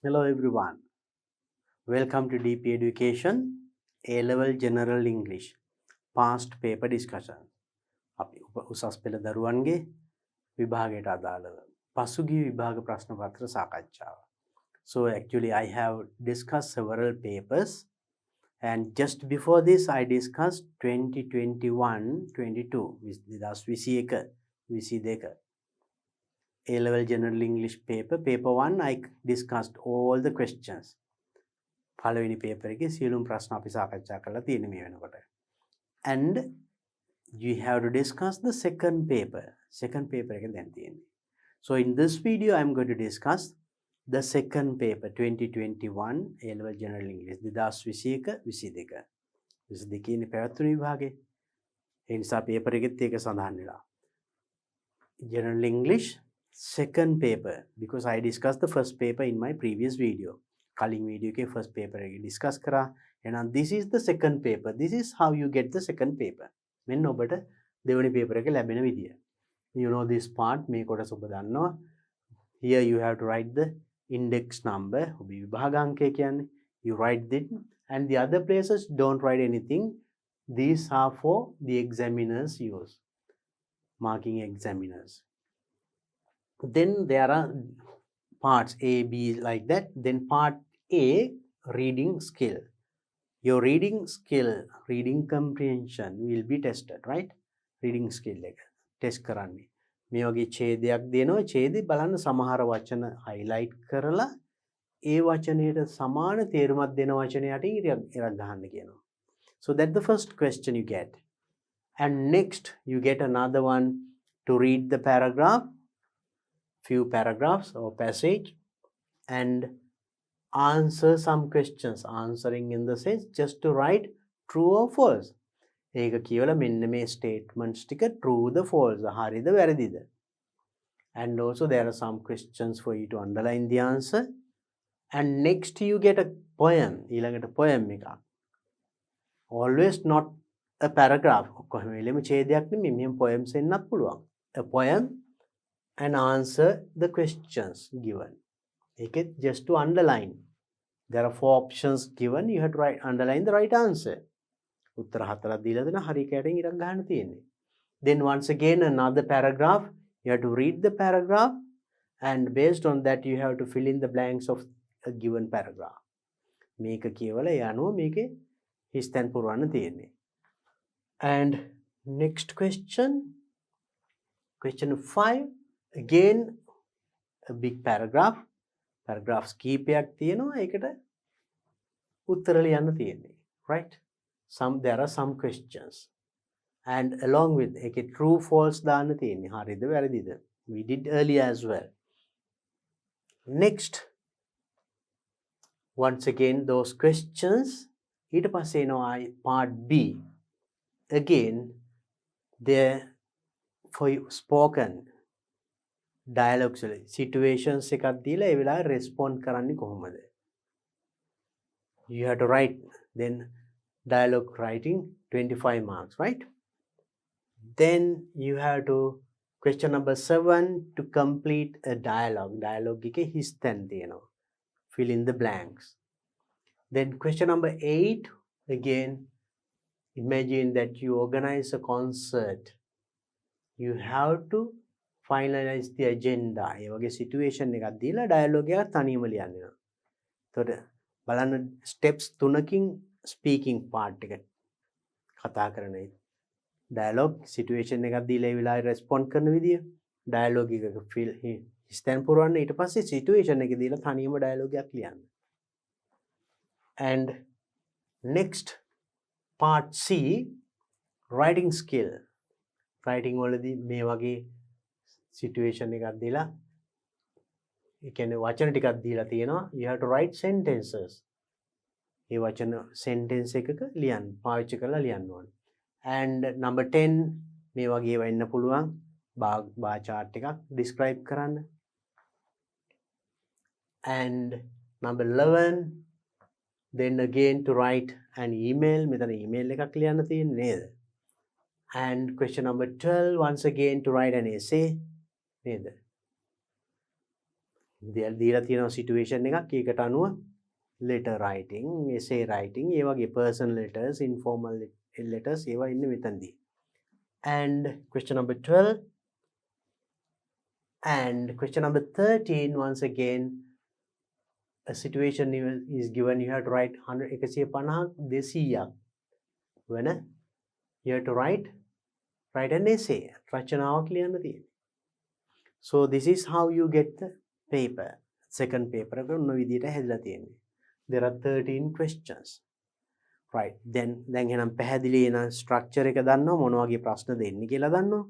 Hello everyone. Welcome to DP Education A-Level General English Past Paper Discussion. අපි උසස් පෙළ දරුවන්ගේ විභාගයට අදාළව පසුගිය විභාග ප්‍රශ්න පත්‍ර සාකච්ඡාව. So actually I have discussed several papers and just before this I discussed 2021-22 විදාස් 21 22 A-Level General English paper 1 I discussed all the questions. පළවෙනි paper එකේ සියලුම ප්‍රශ්න අපි සාකච්ඡා කරලා තියෙන මේ වෙනකොට. And you have to discuss the second paper. Second paper එක දැන් තියෙන්නේ. So in this video I am going to discuss the second paper 2021 A-Level General English 2021 22. 22 ඉන්නේ පැවැත්වුණු විභාගේ. ඒ නිසා paper එකෙත් ඒක සඳහන් වෙලා. General English second paper because I discussed the first paper in my previous video. Calling video ke first paper එක discuss කරා. එහෙනම් this is the second paper. This is how you get the second paper. මෙන්න ඔබට දෙවෙනි paper එක ලැබෙන විදිය. You know this part මේ කොටස ඔබ දන්නවා. Here you have to write the index number. ඔබ විභාගාංකය කියන්නේ. You write it and the other places don't write anything. These are for the examiners use. Marking examiners. Then there are parts A, B like that. Then part A, reading skill. Your reading skill, reading comprehension will be tested, right? Reading skill එක test කරන්නේ. මේ වගේ ඡේදයක් දෙනවා. ඡේදේ බලන්න සමහර වචන highlight කරලා ඒ වචනයට සමාන තේරුමක් දෙන වචනයට ඉරක් ගහන්න කියනවා. So that's the first question you get. And next you get another one to read the paragraph, few paragraphs or passage and answer some questions. Answering in the sense just to write true or false. ඒක කියවලා මෙන්න මේ statements ටික true the false හරිද වැරදිද. And also there are some questions for you to underline the answer. And next you get a poem. ඊළඟට poem එකක්. Always not a paragraph. කොහොම වෙලෙම ඡේදයක් නෙමෙයි මෙහෙම poems එන්නත් පුළුවන්. A poem and answer the questions given. It just to underline. There are 4 options given. You have to underline the right answer. උත්තර හතරක් දීලා දෙන හරි කැටෙන් ඉරක් ගන්න තියෙන්නේ. Then once again another paragraph. You have to read the paragraph and based on that you have to fill in the blanks of a given paragraph. මේක කියවලා ඒ අනුව මේකේ හිස්තැන් පුරවන්න තියෙන්නේ. And next question. Question 5. Again a big paragraph. Paragraphs කීපයක් තියෙනවා. ඒකට උත්තර ලියන්න තියෙන්නේ. Right? There are some questions. And along with ඒකේ true false දාන්න තියෙන්නේ. හරිද වැරදිද? We did earlier as well. Next. Once again those questions. ඊට පස්සේ එනවා part B. Again there for spoken dialogues situations එකක් දීලා ඒ වෙලාවේ respond කරන්නේ කොහොමද? You have to write then dialogue writing 25 marks, right? Then you have to question number 7 to complete a dialogue. Dialogue එකේ හිස්තැන් තියෙනවා. Fill in the blanks. Then question number 8 again imagine that you organize a concert. You have to finalize the agenda. ඒ වගේ situation එකක් දීලා dialogue එකක් තනියම ලියන්න වෙනවා. එතකොට බලන්න steps 3කින් speaking part එක කතා කරන dialogue situation එකක් දීලා ඒ වෙලාවේ respond කරන විදිය dialogue එකක feel හිස්තැන් පුරවන්න ඊට පස්සේ situation එක දීලා තනියම dialogue එකක් ලියන්න. And next part C writing skill. Writing වලදී මේ වගේ situation එකක් දීලා ඒ කියන්නේ වචන ටිකක් දීලා තියෙනවා. You have to write sentences. ඒ වචන sentence එකක ලියන්න පාවිච්චි කරලා ලියන්න ඕනේ. And number 10 මේ වගේ ඒවා එන්න පුළුවන්. bar chart එකක් describe කරන්න. And number 11 then again to write an email. මෙතන email එකක් ලියන්න තියෙන්නේ නේද? And question number 12 once again to write an essay. නේද? දීලා තියෙනවා සිටුේෂන් එකක් ඒකට අනුව letter writing, essay writing, ඒ වගේ personal letters, informal letters ඒවා ඉන්නේ මෙතනදී. And question number 12 and question number 13 once again a situation is given, you have to write 150 200ක් when you have to write an essay රචනාවක් ලියන්න තියෙනවා. So this is how you get the paper. Second paper එක ඔන්න විදියට හැදලා තියෙන්නේ. There are 13 questions. Right. Then එහෙනම් පැහැදිලි එන structure එක දන්නවා මොන වගේ ප්‍රශ්න දෙන්නේ කියලා දන්නවා.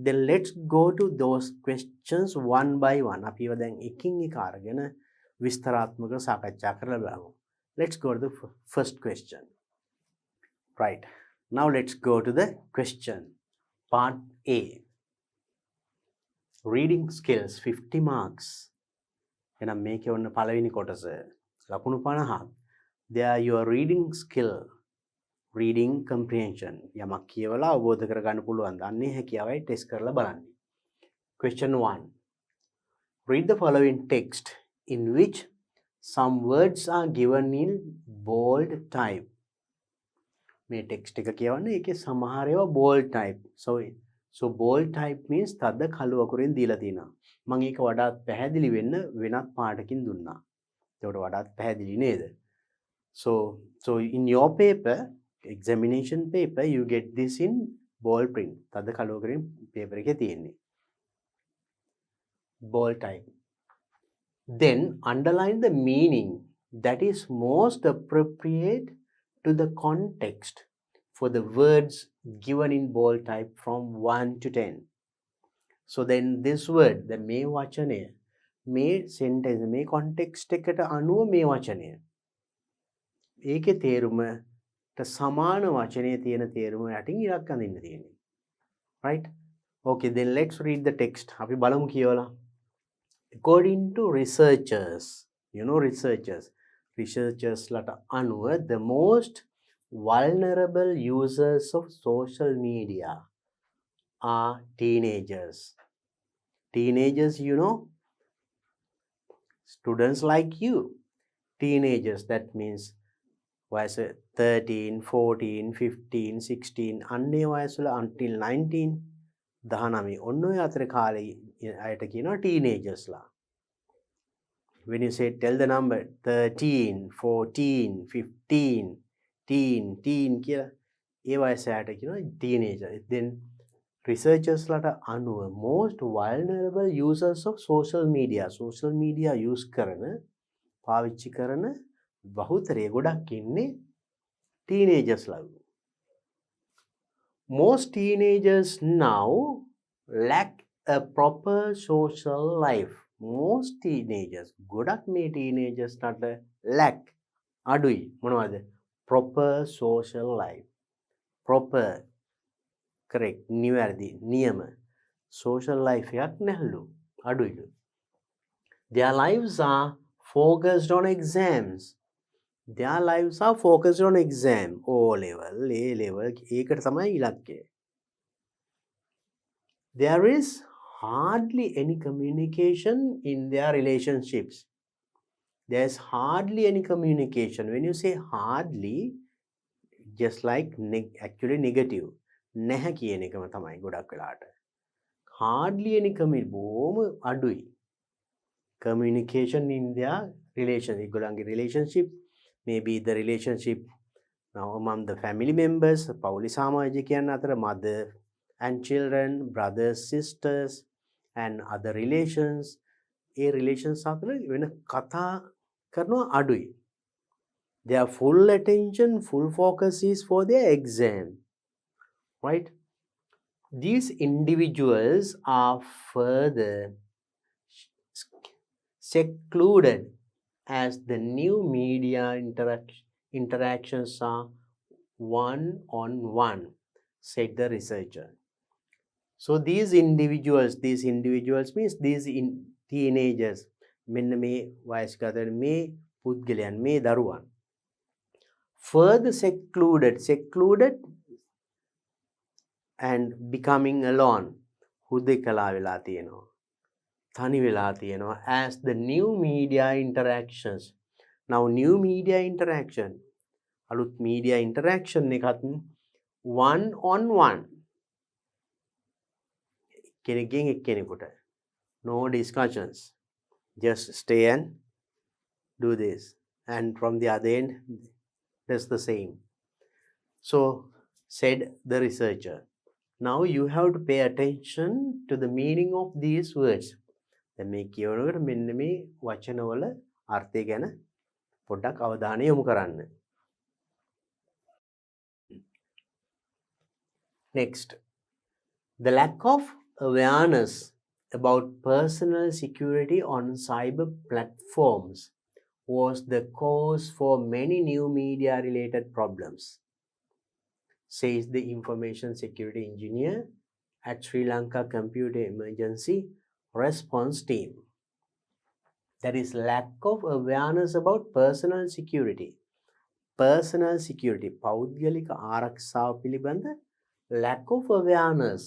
Then let's go to those questions one by one. අපි ඒවා දැන් එකින් එක අරගෙන විස්තරාත්මකව සාකච්ඡා කරලා බලමු. Let's go to the first question. Right. Now let's go to the question. Part A. Reading skills 50 marks. එහෙනම් මේකේ ඔන්න පළවෙනි කොටස. ලකුණු 50ක්. There your reading skill, reading comprehension. යමක් කියවලා අවබෝධ කරගන්න පුළුවන්. අන්නේ හැකියාවයි ටෙස්ට් කරලා බලන්න. Question 1. Read the following text in which some words are given in bold type. මේ ටෙක්ස්ට් එක කියවන්න ඒකේ සමහර ඒවා bold type. So bold type means තද කළු අකුරෙන් දීලා තියෙනවා. මම ඒක වඩාත් පැහැදිලි වෙන්න වෙනත් පාටකින් දුන්නා. ඒකට වඩාත් පැහැදිලි නේද? So in your paper, examination paper, you get this in bold print. තද කළු අකුරෙන් paper එකේ තියෙන්නේ. Bold type. Then underline the meaning that is most appropriate to the context for the words given in bold type from 1 to 10. So then this word, the මේ වචනය, මේ sentence, මේ context එකට අනුව මේ වචනය. ඒකේ තේරුමට සමාන වචනයේ තියෙන තේරුම යටින් ඉලක්ක අඳින්න තියෙන්නේ. Right? Okay, then let's read the text. අපි බලමු කියවලා. According to researchers, you know researchers ලට අනුව the most vulnerable users of social media are teenagers. Teenagers, you know, students like you. Teenagers, that means වයස 13, 14, 15, 16 අන්නේ වයසවල until 19 19 ඔන්න ඔය අතර කාලේ අයට කියනවා teenagers ලා. When you say tell the number 13, 14, 15, teen කියලා ඒ වයස අයට කියනවා teenager. Then researchers ලට අනුව most vulnerable users of social media use කරන පාවිච්චි කරන බහුතරය ගොඩක් ඉන්නේ teenagers ලා. Most teenagers now lack a proper social life. Most teenagers, ගොඩක් මේ teenagers ලට lack අඩුයි මොනවද? Proper social life. Proper, correct, නිවැරදි, නියම social life එකක් නැහැලු අඩුයිලු. Their lives are focused on exams. Their lives are focused on exam. O level, A level, ඒකට තමයි ඉලක්කය. There is hardly any communication in their relationships. There is hardly any communication. When you say hardly, just like actually negative. නැහැ කියන එකම තමයි ගොඩක් වෙලාට. Hardly any බොහොම අඩුයි. Communication in their relationship. ඒගොල්ලන්ගේ relationship, maybe the relationship now among the family members, පවුලේ සමාජිකයන් අතර, mother and children, brothers, sisters and other relations. A relations අතර වෙන කතා කරනවා අඩුයි. Their full attention, full focus is for their exam. Right? These individuals are further secluded as the new media interactions are one-on-one, said the researcher. So these individuals means these teenagers, මෙන්න මේ වයස්ගත මේ පුද්ගලයන්, මේ දරුවන් further secluded and becoming alone, හුදෙකලා වෙලා තියෙනවා. තනි වෙලා තියෙනවා as the new media interactions. Now new media interaction අලුත් media interaction එකත් one on one කෙනෙක්ගෙන් එක්කෙනෙකුට no discussions, just stay and do this, and from the other end that's the same. So said the researcher. Now you have to pay attention to the meaning of these words. දැන් මේ කියවනකොට මෙන්න මේ වචනවල අර්ථය ගැන පොඩ්ඩක් අවධානය යොමු කරන්න. Next, the lack of awareness about personal security on cyber platforms was the cause for many new media related problems, says the information security engineer at Sri Lanka Computer Emergency Response Team. There is lack of awareness about personal security. Personal security, පෞද්ගලික ආරක්ෂාව පිළිබඳ lack of awareness,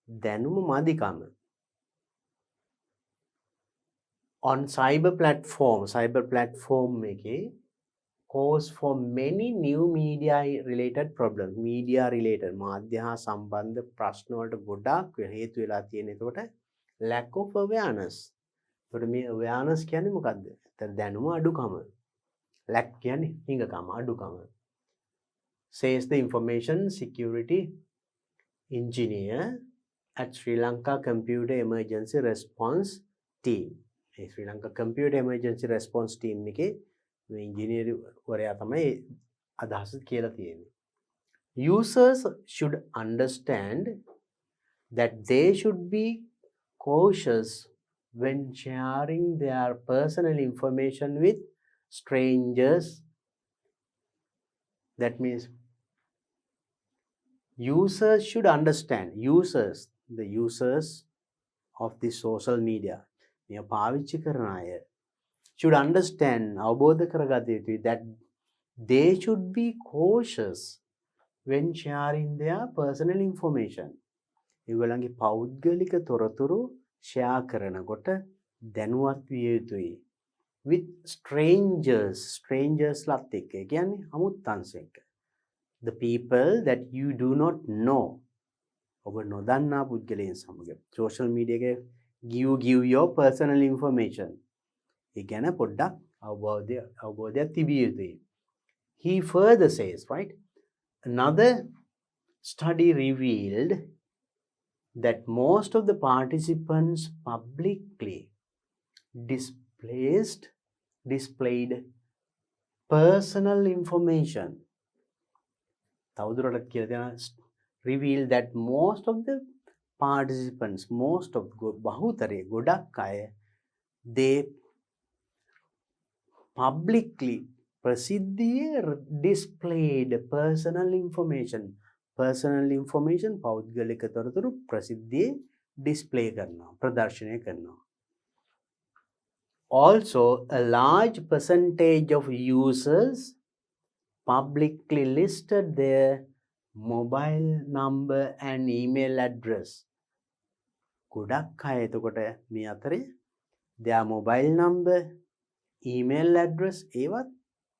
දැනුම මදිකම. On cyber platform එකේ cause for many new media related problems. Media related මාධ්‍ය හා සම්බන්ධ ප්‍රශ්න වලට ගොඩාක් හේතු වෙලා තියෙන. එතකොට lack of awareness. එතකොට මේ awareness කියන්නේ මොකද්ද? දැනුම අඩුකම. lack කියන්නේ හිඟකම, අඩුකම. Says the information security engineer at Sri Lanka Computer Emergency Response Team. Sri Lanka Computer Emergency Response Team එකේ මේ ඉංජිනේරු වරයා තමයි අදහස කියලා තියෙන්නේ. Users should understand that they should be cautious when sharing their personal information with strangers. That means users should understand, the users of the social media, මේ පාවිච්චි කරන අය should understand, අවබෝධ කරගත යුතුයි that they should be cautious when sharing their personal information. ඒගොල්ලන්ගේ පෞද්ගලික තොරතුරු share කරනකොට දැනුවත් විය යුතුයි. With strangers ලත් එක්ක, ඒ කියන්නේ අමුත්තන්ස එක්ක. The people that you do not know, ඔබ නොදන්නා පුද්ගලයන් සමග social media එකේ give your personal information. ඒ ගැන පොඩ්ඩක් අවබෝධයක් තිබිය යුතුයි. He further says, right, another study revealed that most of the participants publicly displayed personal information. තවදුරටත් කියලා දෙනවා, revealed that most of the participants, බහුතරය ගොඩක් අය, they publicly ප්‍රසිද්ධියේ displayed personal information පෞද්ගලික තොරතුරු ප්‍රසිද්ධියේ display කරනවා, ප්‍රදර්ශනය කරනවා. Also, a large percentage of users publicly listed their mobile number and email address. ගොඩක් අය එතකොට මේ අතරේ their mobile number, email address ඒවත්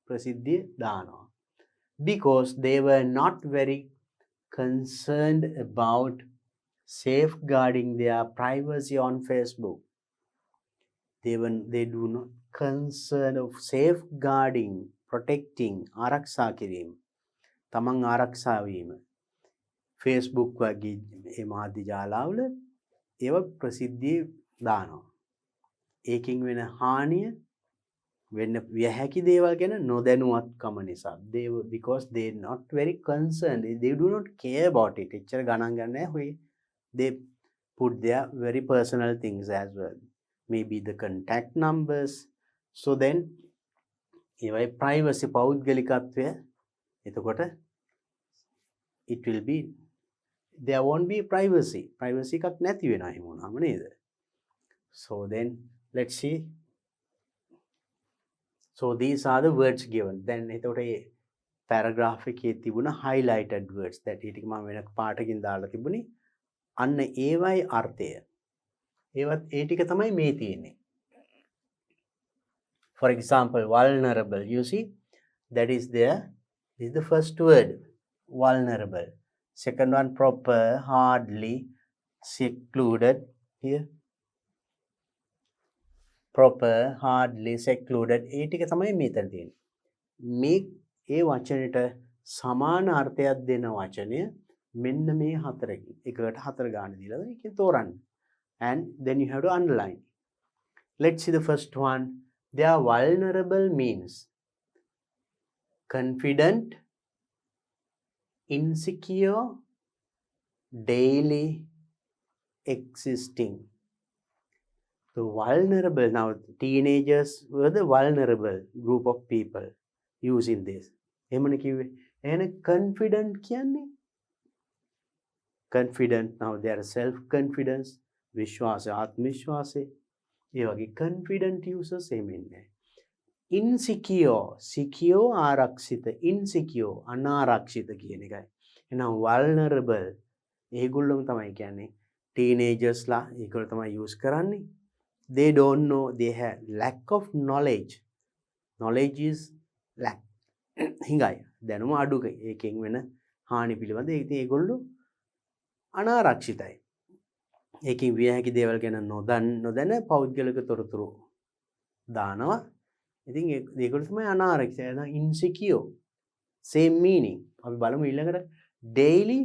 ප්‍රසිද්ධිය දානවා. Because they were not very concerned about safeguarding their privacy on Facebook. They do not concern of safeguarding, protecting, ආරක්ෂා කිරීම, තමන් ආරක්ෂා වීම. Facebook වගේ මේ මාධ්‍ය ජාලාවල ඒව ප්‍රසිද්ධිය දානවා. ඒකින් වෙන හානිය වෙන්න විය හැකි දේවල් ගැන නොදැනුවත්කම නිසා. Because they not very concerned, they do not care about it. එච්චර ගණන් ගන්න නැහැ. They put their very personal things as well. Maybe the contact numbers. So then ඒවයි privacy, පෞද්ගලිකත්වය. එතකොට it will be, there won't be privacy එකක් නැති වෙනවා එහෙම වුණාම නේද? So then let's see. So these are the words given. Then එතකොට මේ paragraph එකේ තිබුණ highlighted words that ඊටික මම වෙන පාටකින් දාලා තිබුණේ. අන්න ඒවයි අර්ථය. ඒ ටික තමයි මේ තියෙන්නේ. For example, vulnerable. You see, that is there. This is the first word, vulnerable. Second one, proper, hardly, secluded. Here, proper, hardly, secluded. ඒ ටික තමයි මෙතන තියෙන්නේ. මේ ඒ වචනෙට සමාන අර්ථයක් දෙන වචනය මෙන්න මේ හතරකින්. එකකට හතර ගාන දීලා ඒකෙන් තෝරන්න. And then you have to underline. Let's see the first one. They are vulnerable means confident, insecure, daily, existing. So vulnerable, now teenagers were the vulnerable group of people using this. එමන කිව්වේ එහෙනම් confident කියන්නේ confident, now there are self confidence, විශ්වාසය, ආත්ම විශ්වාසය. ඒ වගේ confident users එහෙම ඉන්නේ. Insecure, secure ආරක්ෂිත, insecure අනාරක්ෂිත කියන එකයි. එහෙනම් vulnerable ඒගොල්ලෝම තමයි කියන්නේ teenagers ලා ඒගොල්ලෝ තමයි use කරන්නේ. They don't know, they have lack of knowledge. Knowledge is lack. හිඟයි. දැනුම අඩුයි. ඒකෙන් වෙන හානි පිළිබඳ ඒගොල්ලෝ අනාරක්ෂිතයි. ඒකෙන් විය හැකි දේවල් ගැන නොදැන පෞද්ගලික තොරතුරු දානවා. ඉතින් ඒගොල්ලෝ තමයි අනාරක්ෂිතයි. එහෙනම් insecure. Same meaning. අපි බලමු ඊළඟට daily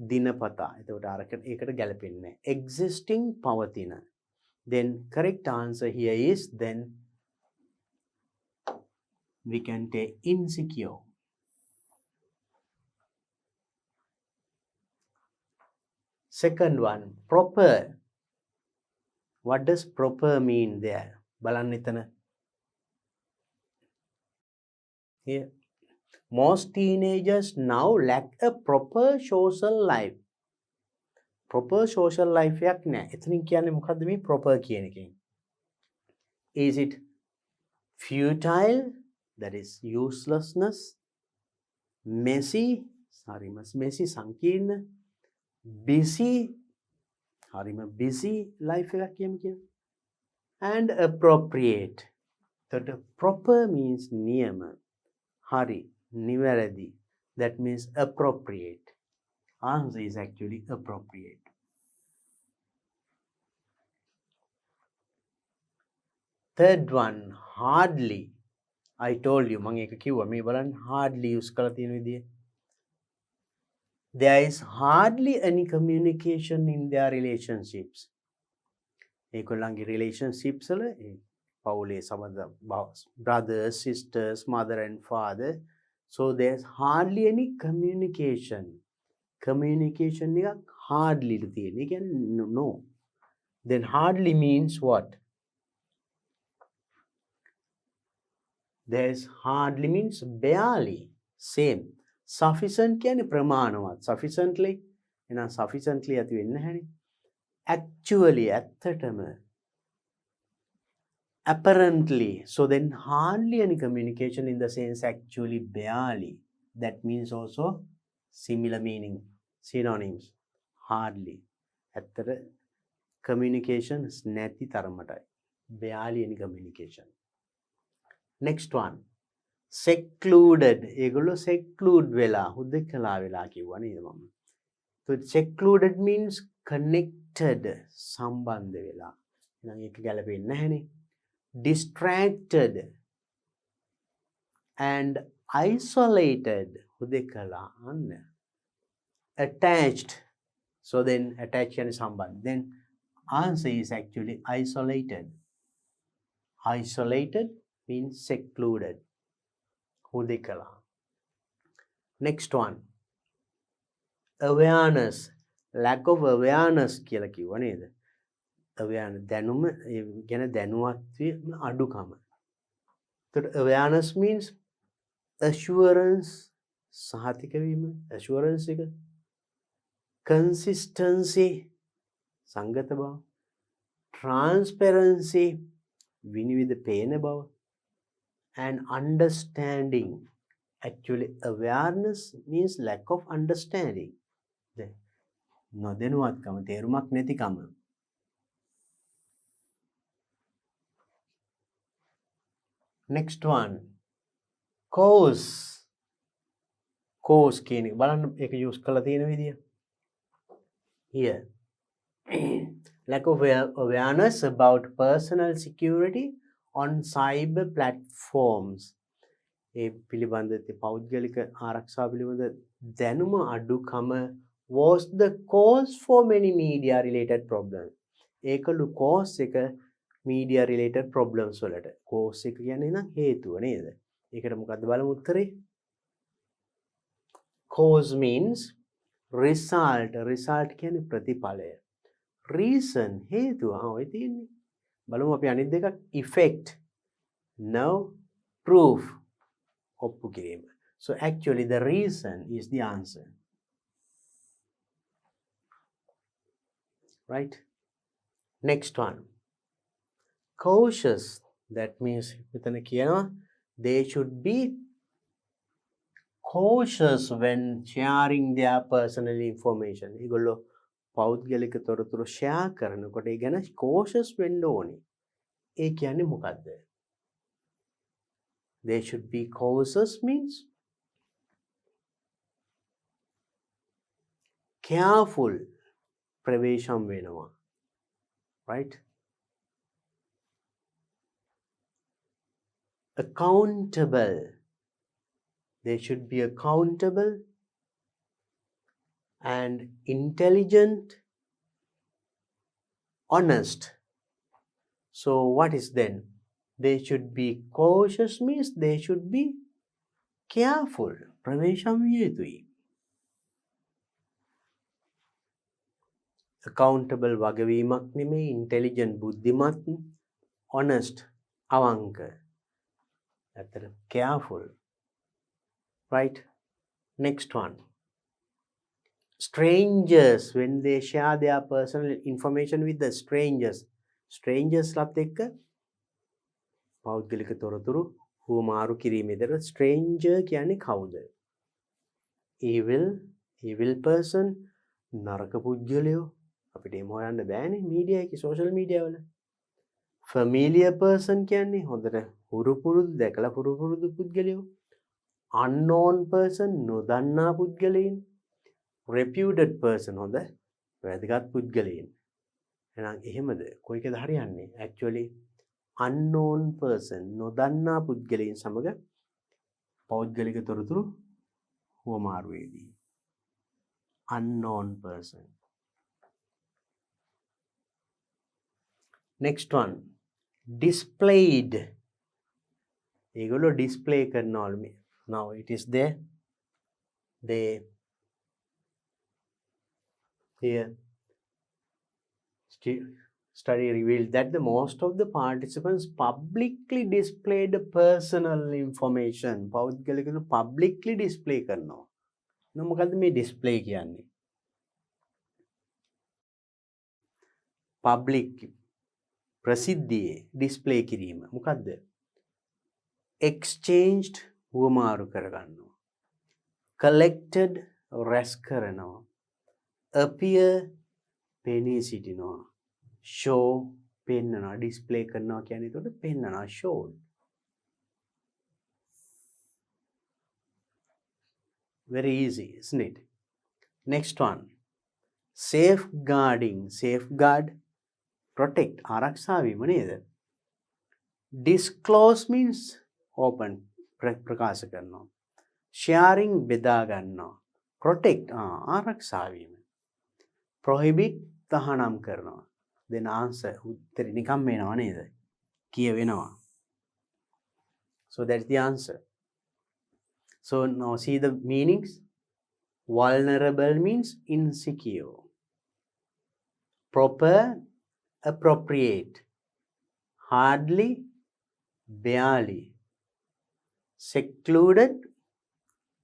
දිනපතා. එතකොට ඒකට ගැලපෙන්නේ නැහැ. Existing පවතින. Then correct answer here is then we can take insecure. Second one, proper. What does proper mean there? බලන්න එතන. Here. Most teenagers now lack a proper social life. Proper social life එකක් නැහැ. එතනින් කියන්නේ මොකද්ද මේ proper කියන එකෙන්? Is it futile, that is uselessness, messy, messy සංකීර්ණ, busy, busy life එකක් කියන්නේ, and appropriate. That proper means නියම, හරි, නිවැරදි. That means appropriate. Answer is actually appropriate. Third one, hardly. I told you, මම ඒක කිව්වා. මේ බලන්න hardly use කරලා තියෙන විදිය. There is hardly any communication in their relationships. ඒගොල්ලන්ගේ relationships වල පවුලේ සමග brothers, sisters, mother and father. So there's hardly any communication. Communication එකක් hardly තියෙන. ඒ කියන්නේ no. Then hardly means what? There's hardly means barely. Same. Sufficient කියන්නේ ප්‍රමාණවත්. Sufficiently එහෙනම් sufficiently ඇති වෙන්නේ නැහැනේ. Actually ඇත්තටම. Apparently. So then hardly any communication in the sense actually barely. That means also similar meaning. Synonyms. Hardly. ඇත්තට communications නැති තරමටයි. barely any communication. Next one. Secluded. ඒගොල්ලෝ seclude වෙලා හුදෙකලා වෙලා කිව්වා නේද මම. So secluded means connected, සම්බන්ධ වෙලා. එහෙනම් ඒක ගැලපෙන්නේ නැහැනේ. Distracted and isolated. හුදෙකලා අන්න. Attached. So then attached කියන්නේ සම්බන්ධ. Then answer is actually isolated. Isolated means secluded. හුදෙකලා. Next one. Awareness. Lack of awareness කියලා කිව්වා නේද? Awareness දැනුම ගැන දැනුවත් වීම අඩුකම. So awareness means assurance, සහතික වීම, assurance එක. Consistency, සංගත බව. Transparency, විනිවිද පේන බව. And understanding. Actually awareness means lack of understanding. නොදැනුවත්කම, තේරුමක් නැතිකම. next one, cause. cause කියන එක බලන්න ඒක use කරලා තියෙන විදිය. Here. Lack of awareness about personal security on cyber platforms. ඒ පිළිබඳ පෞද්ගලික ආරක්ෂාව පිළිබඳ දැනුම අඩුකම was the cause for many media related problems. ඒකලු cause එක media related problems වලට. cause එක කියන්නේ නම් හේතුව නේද? ඒකට මොකද්ද බලමු උත්තරේ. cause means result. result කියන්නේ ප්‍රතිඵලය. reason හේතුව. ඔය තියෙන්නේ. බලමු අපි අනිත් දෙකක් effect. no proof. ඔප්පු කිරීම. So actually the reason is the answer. Right? Next one. Cautious. That means මෙතන කියනවා they should be cautious when sharing their personal information. ඒගොල්ලෝ පෞද්ගලික තොරතුරු share කරනකොට ඒ ගැන cautious වෙන්න ඕනේ. ඒ කියන්නේ මොකද්ද? They should be cautious means careful. ප්‍රවේශම් වෙනවා. Right? Accountable. They should be accountable and intelligent, honest. So what is then? They should be cautious means they should be careful. ප්‍රවේශම් විය යුතුයි. accountable වගවීමක් නෙමෙයි, intelligent බුද්ධිමත්, honest අවංක. ඇත්තට careful. Right? Next one. Strangers, when they share their personal information with the strangers. Strangers ලත් එක්ක පෞද්ගලික තොරතුරු හුවමාරු කිරීමේදී stranger කියන්නේ කවුද? evil person, නරක පුද්ගලයෝ. අපිට එහෙම හොයන්න බෑනේ මීඩියා එකේ, සෝෂල් මීඩියා වල. familiar person කියන්නේ හොඳට හුරු පුරුදු දැකලා හුරු පුරුදු පුද්ගලයෝ. unknown person, නොදන්නා පුද්ගලයන්. reputed person, හොඳ වැදගත් පුද්ගලයන්. එහෙනම් එහෙමද? කොයිකද හරියන්නේ? actually unknown person, නොදන්නා පුද්ගලයන් සමග පෞද්ගලික තොරතුරු හුවමාරු වේවි. unknown person. Next one. Displayed. ඒගොල්ලෝ display කරනවලු. Now it is there. They here study revealed that the most of the participants publicly displayed personal information. පෞද්ගලික publicly display කරනවා. නම් මොකද්ද මේ display කියන්නේ? public ප්‍රසිද්ධියේ display කිරීම. මොකද්ද? exchanged හුවමාරු කරගන්නවා. collected රැස් කරනවා. appear පෙනී සිටිනවා. show පෙන්නනවා. display කරනවා කියන්නේ එතකොට පෙන්නනවා. show. very easy, isn't it? Next one. safeguarding. safeguard protect ආරක්ෂා වීම නේද? disclose means open ප්‍රකාශ කරනවා. sharing බෙදා ගන්නවා. protect ආරක්ෂා වීම. prohibit තහනම් කරනවා. then answer උත්තරේ නිකම් වෙනව නේද? කියවෙනවා. so that's the answer. So now see the meanings. Vulnerable means insecure. Proper, appropriate. Hardly, barely. Secluded,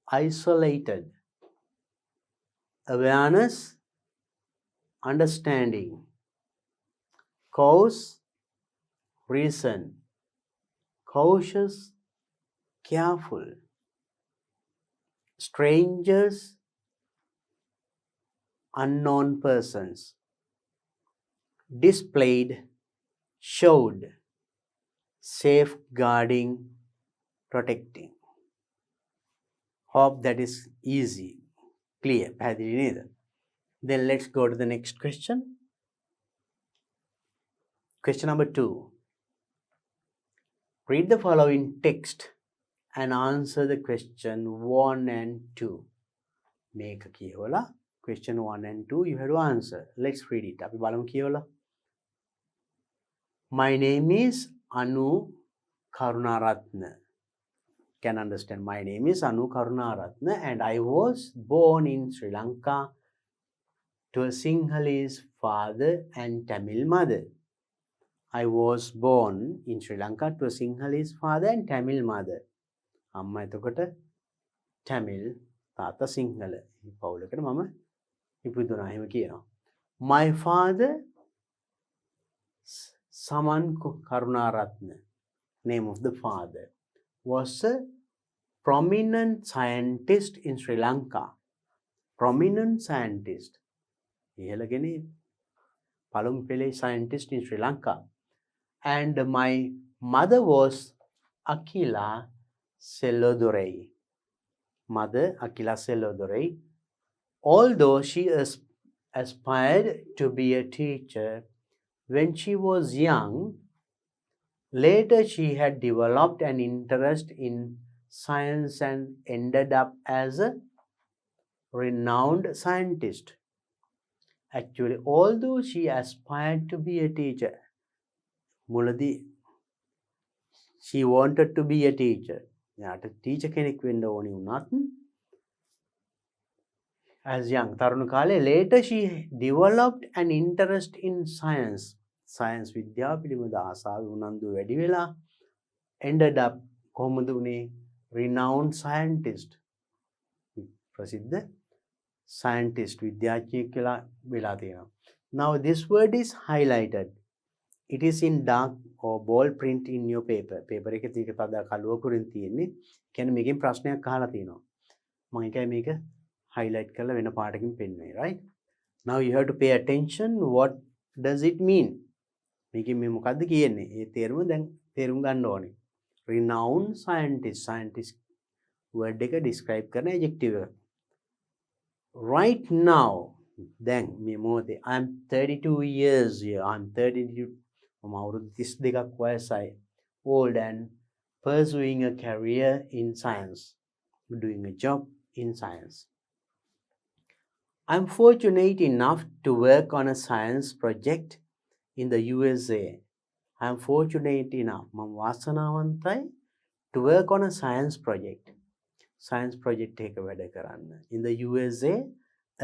isolated. Awareness, understanding. Cause, reason. Cautious, careful. Strangers, unknown persons. Displayed, showed. Safeguarding, protecting. Hope that is easy, clear. Then let's go to the next question. Question number 2. Read the following text and answer the question 1 and 2. Make a කියවලා question 1 and 2 you have to answer. Let's read it. අපි බලමු කියවලා. My name is Anu Karunaratne. Can understand. My name is Anu Karunaratne and I was born in Sri Lanka to a Sinhalese father and Tamil mother. I was born in Sri Lanka to a Sinhalese father and Tamil mother. අම්මා එතකොට Tamil, තාත්තා සිංහල. මේ පවුලකට මම ඉපදුනා එහෙම කියනවා. My father Saman Karunaratne, name of the father, was a prominent scientist in Sri Lanka. Prominent scientist. ඉහළගෙන පළමු පෙළේ scientist in Sri Lanka. And my mother was Akila Sellodorei. Mother Akila Sellodorei. Although she aspired to be a teacher when she was young, later she had developed an interest in science and ended up as a renowned scientist. Actually, although she aspired to be a teacher, මුලදී she wanted to be a teacher. යාට teacher කෙනෙක් වෙන්න ඕනි වුණත් as young තරුණ කාලේ later she developed an interest in science. Science විද්‍යාව පිළිබඳ ආසාව උනන්දු වැඩි වෙලා ended up කොහොමද උනේ renowned scientist. ප්‍රසිද්ධ scientist විද්‍යාඥයෙක් කියලා වෙලා තියෙනවා. Now this word is highlighted. It is in dark or bold print in your paper. Paper එකේ තියෙක තද කළුවකුරින් තියෙන්නේ. කියන්නේ මේකෙන් ප්‍රශ්නයක් අහලා තියෙනවා. මම එකයි මේක highlight කරලා වෙන පාටකින් පෙන්වන්නේ, right? Now you have to pay attention. What does it mean? මේකෙන් මේ මොකද්ද කියන්නේ? ඒ තේරුම දැන් තේරුම් ගන්න ඕනේ. Renowned scientist. Scientist word එක describe කරන adjective එක. Right now, දැන් මේ මොහොතේ I'm 32 years here. I'm 32 මම අවුරුදු 32ක් වයසයි. Old and pursuing a career in science. Doing a job in science. I'm fortunate enough to work on a science project in the USA. I'm fortunate enough. මම වාසනාවන්තයි to work on a science project. Science project එක වැඩ කරන්න. In the USA,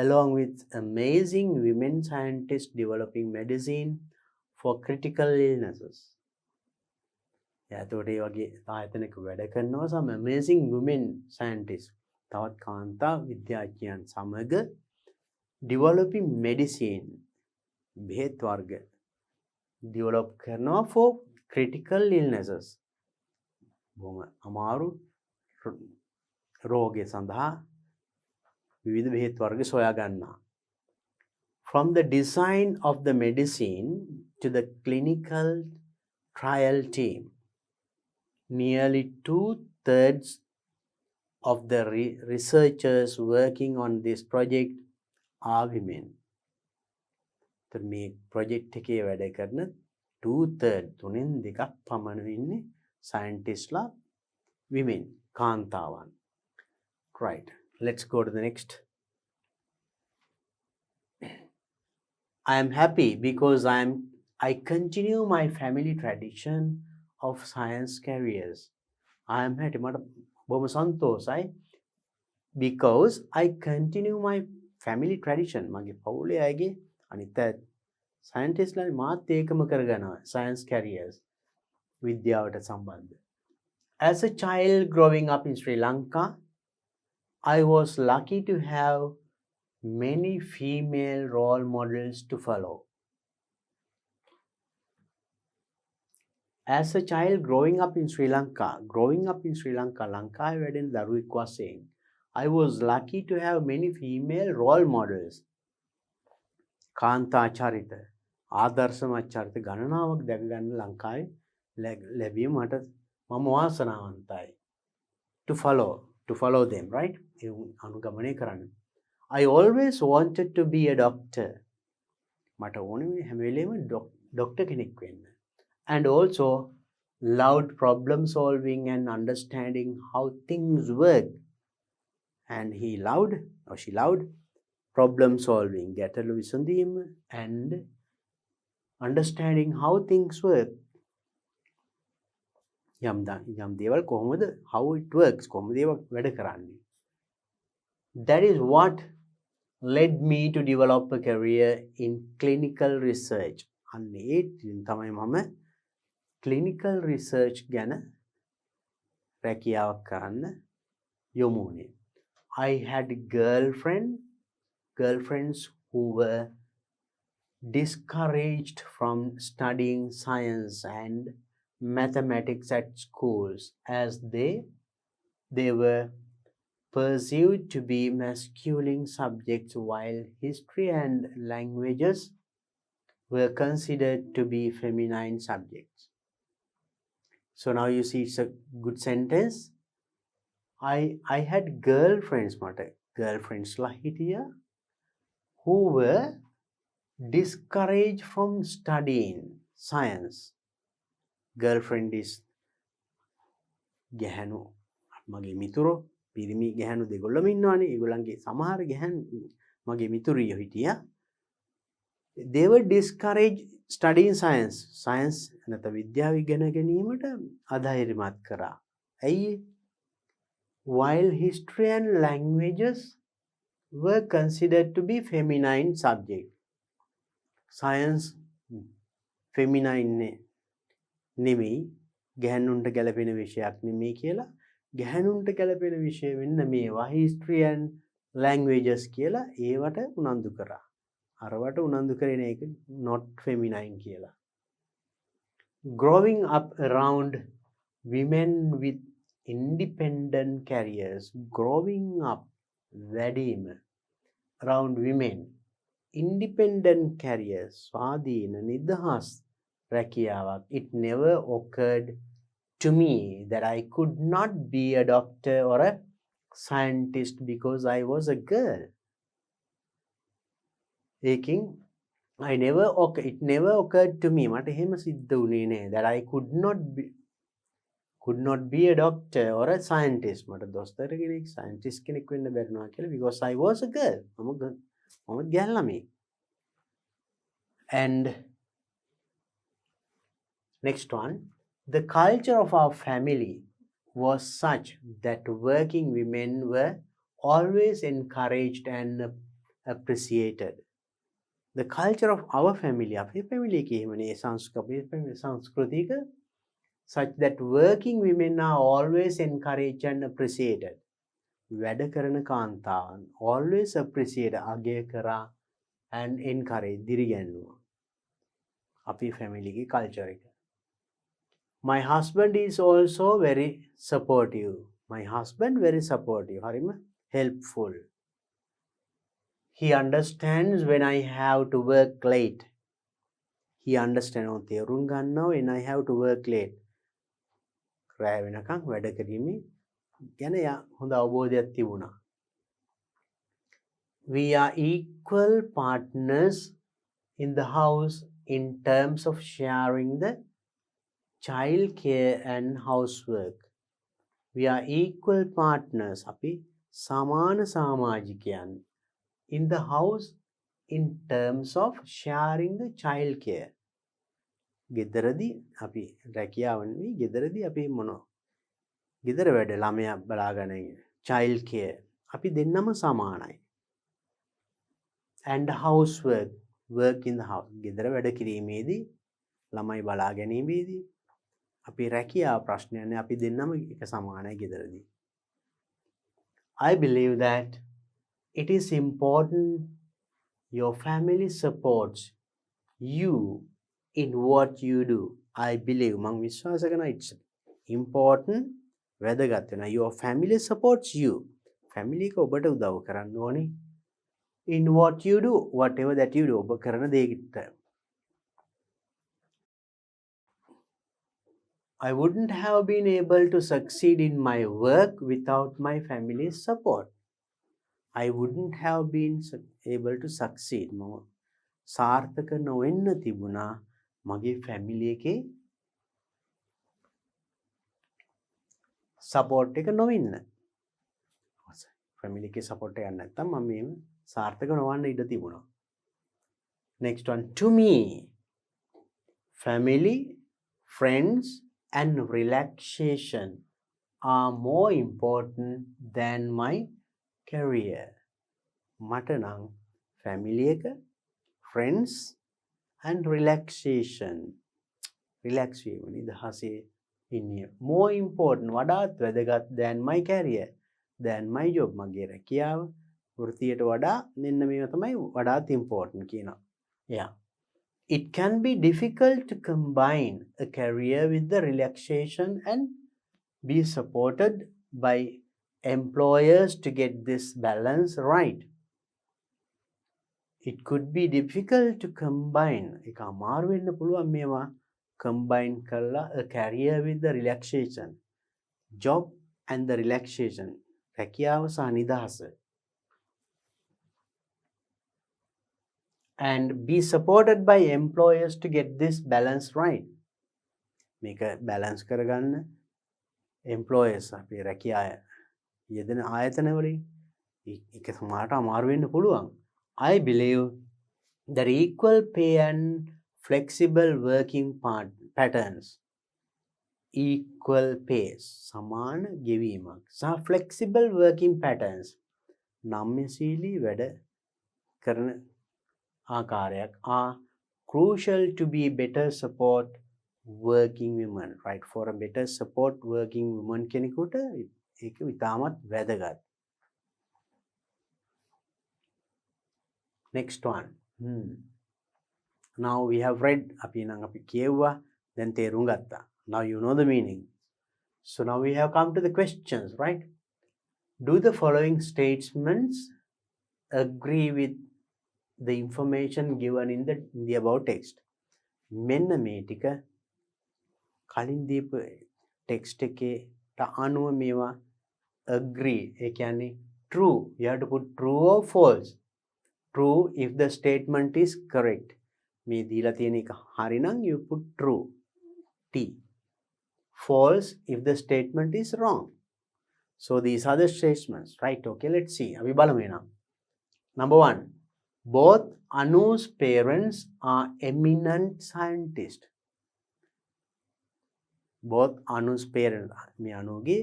along with amazing women scientists developing medicine for critical illnesses. එතකොට ඒ වගේ ආයතනයක වැඩ කරනවා some amazing women scientists. තවත් කාන්තා විද්‍යාඥයන් සමග developing medicine බෙහෙත් වර්ග develop කරනවා for critical illnesses. බොහොම අමාරු රෝගය සඳහා විවිධ බෙහෙත් වර්ග සොයා ගන්නවා. From the design of the medicine to the clinical trial team, nearly 2/3 of the researchers working on this project are women. මේ ප්‍රොජෙක්ට් එකේ වැඩ කරන 2/3 තුනෙන් දෙකක් පමණ ඉන්නේ සයන්ටිස්ට්ලා women කාන්තාවන්. Right. Let's go to the next. I am happy because I continue my family tradition of science careers. I am happy. මට බොහොම සන්තෝෂයි because I continue my family tradition. මගේ පවුලේ අයගේ අනිත් scientistලා මාත් ඒකම කරගනවා science careers විද්‍යාවට සම්බන්ධ. As a child growing up in Sri Lanka, I was lucky to have many female role models to follow. As a child growing up in Sri Lanka, ලංකාවේ වැඩෙන දරුවෙක් වශයෙන්, I was lucky to have many female role models. කාන්තා චරිත, ආදර්ශමත් චරිත ගණනාවක් දැක ගන්න ලංකාවේ ලැබීම මට මම වාසනාවන්තයි. to follow them, right? අනුගමනය කරන්න. I always wanted to be a doctor. මට ඕනේ හැම වෙලේම doctor කෙනෙක් වෙන්න. And also loved problem solving and understanding how things work. And he loved, or she loved, problem solving, ගැටලු විසඳීම, and understanding how things work. යම් දේවල් කොහොමද, how it works, කොහොමද ඒවා වැඩ කරන්නේ. That is what led me to develop a career in clinical research. අන්න ඒ තමයි මම clinical research ගැන රැකියාවක් කරන්න යොමු වුණේ. I had girlfriends who were discouraged from studying science and mathematics at schools as they were perceived to be masculine subjects, while history and languages were considered to be feminine subjects. So now you see it's a good sentence. I had girlfriends, la hitiya, who were discouraged from studying science. Girlfriend is ගැහැණු මගේ මිතුරෝ, පිරිමි ගැහැණු දෙගොල්ලම ඉන්නවානේ. ඒගොල්ලන්ගේ සමහර ගැහැණු මගේ මිතුරියෝ හිටියා. They were discouraged studying science. Science නැත්නම් විද්‍යාව ඉගෙන ගැනීමට අධෛර්යමත් කරා. ඇයි? While history and languages were considered to be feminine subject. Science feminine නෙමෙයි, ගැහැණුන්ට ගැලපෙන විෂයක් නෙමෙයි කියලා ගැහැණුන්ට ගැලපෙන විෂය වෙන්න මේවා history and languages කියලා ඒවට උනන්දු කරා. අරවට උනන්දු කරේ නේ, ඒක not feminine කියලා. Growing up around women with independent careers. Growing up, වැඩිම around women, independent careers, ස්වාධීන නිදහස් රැකියාවක්. It never occurred to me that I could not be a doctor or a scientist because I was a girl. It never occurred to me, මට එහෙම සිද්ධ වුණේ නෑ, that I could not be a doctor or a scientist. මට දොස්තර කෙනෙක්, scientist කෙනෙක් වෙන්න බැරිනවා කියලා, because I was a girl. මම ගැල් ළමයි. And next one, the culture of our family was such that working women were always encouraged and appreciated. The culture of our family, අපේ family එකේ එහෙමනේ සංස්කෘතික, such that working women are always encouraged and appreciated. වැඩ කරන කාන්තාවන් always appreciated, අගය කරා, and encourage, දිරිගැන්වුවා. අපේ family එකේ culture එක. My husband is also very supportive. My husband very supportive. හරිම helpful. He understands when I have to work late. He understands තේරුම් ගන්නවා when I have to work late. රැය වෙනකන් වැඩ කිරීමේ ගැන හොඳ අවබෝධයක් තිබුණා. We are equal partners in the house in terms of sharing the child care and housework. We are equal partners. අපි සමාන සමාජිකයන්. In the house in terms of sharing the child care. ගෙදරදී අපි රැකියාවන්නේ, ගෙදරදී අපි මොනවා? ගෙදර වැඩ ළමයා බලාගෙන child care. අපි දෙන්නම සමානයි. And housework, work in the house. ගෙදර වැඩ කිරීමේදී, ළමයි බලා ගැනීමේදී අපි රැකියාව ප්‍රශ්නයන්නේ, අපි දෙන්නම එක සමානයි ගෙදරදී. I believe that it is important your family supports you in what you do. I believe, මං විශ්වාස කරනවා, it's important, වැදගත් වෙනවා. Your family supports you. family එක ඔබට උදව් කරන්න ඕනේ. In what you do, whatever that you do, ඔබ කරන දේකට. I wouldn't have been able to succeed in my work without my family's support. I wouldn't have been able to succeed. සාර්ථක නොවෙන්න තිබුණා මගේ ෆැමිලි එකේ සපෝට් එක නොවෙන්න. ෆැමිලි එකේ සපෝට් එක නැත්තම් මම මේ සාර්ථක නොවන්න ඉඩ තිබුණා. Next one, to me, family, friends and relaxation are more important than my career. මට නම් family එක, friends and relaxation. Relax වීම නිදහසේ ඉන්නේ. More important, වඩාත් වැදගත් than my career. Than my job. මගේ රැකියාව වෘත්තියට වඩා මෙන්න මේවා තමයි වඩාත් important කියනවා. Yeah. It can be difficult to combine a career with the relaxation and be supported by employers to get this balance right. It could be difficult to combine. එක අමාරු වෙන්න පුළුවන් මේවා combine කරලා a career with the relaxation. Job and the relaxation. රැකියාව සහ නිදහස. And be supported by employers to get this balance right. මේක balance කරගන්න employers අපේ රැකියාව යෙදෙන ආයතනවලින් ඒක සමහරට අමාරු වෙන්න පුළුවන්. I believe that equal pay and flexible working patterns, equal pay, සමාන ගෙවීමක් සහ flexible working patterns, නම්‍යශීලී වැඩ කරන ආකාරයක් are crucial to be better support working women, right? For a better support working women කෙනෙකුට ඒක ඉතාමත් වැදගත්. Next one. Now we have read, අපි කියවුවා, then තේරුම් ගත්තා. Now you know the meaning. So now we have come to the questions, right? Do the following statements agree with the information given in the above text? මෙන්න මේ ටික කලින් දීපු text එකේට අනුව මේවා agree. ඒ කියන්නේ true. You have to put true or false. True if the statement is correct. මේ දීලා තියෙන එක හරි නම් you put true. T. False if the statement is wrong. So these are the statements, right? Okay, let's see. අපි බලමු එහෙනම්. Number 1. Both Anu's parents are eminent scientists. Both Anu's parents, මේ අනුගේ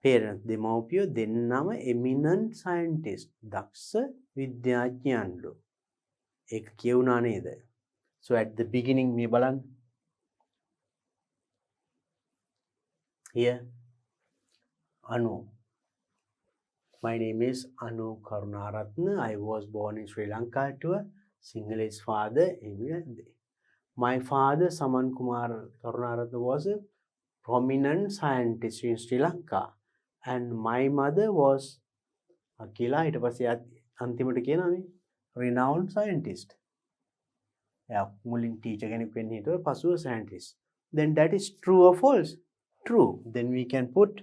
parents, දෙමව්පියෝ දෙන්නම eminent scientists, දක්ෂ විද්‍යාඥයන්ලු. ඒක කියුණා නේද? So at the beginning මේ බලන්න. Here, Anu. My name is Anu Karunaratne. I was born in Sri Lanka to a Sinhalese father. My father, Saman Kumar Karunaratne, was a prominent scientist in Sri Lanka. And my mother was Akila, ඊට පස්සේ අන්තිමට කියනවානේ renowned scientist. එයා මුලින් teacher කෙනෙක් වෙන්න හිතුවා පසුව scientist. Then that is true or false? True. Then we can put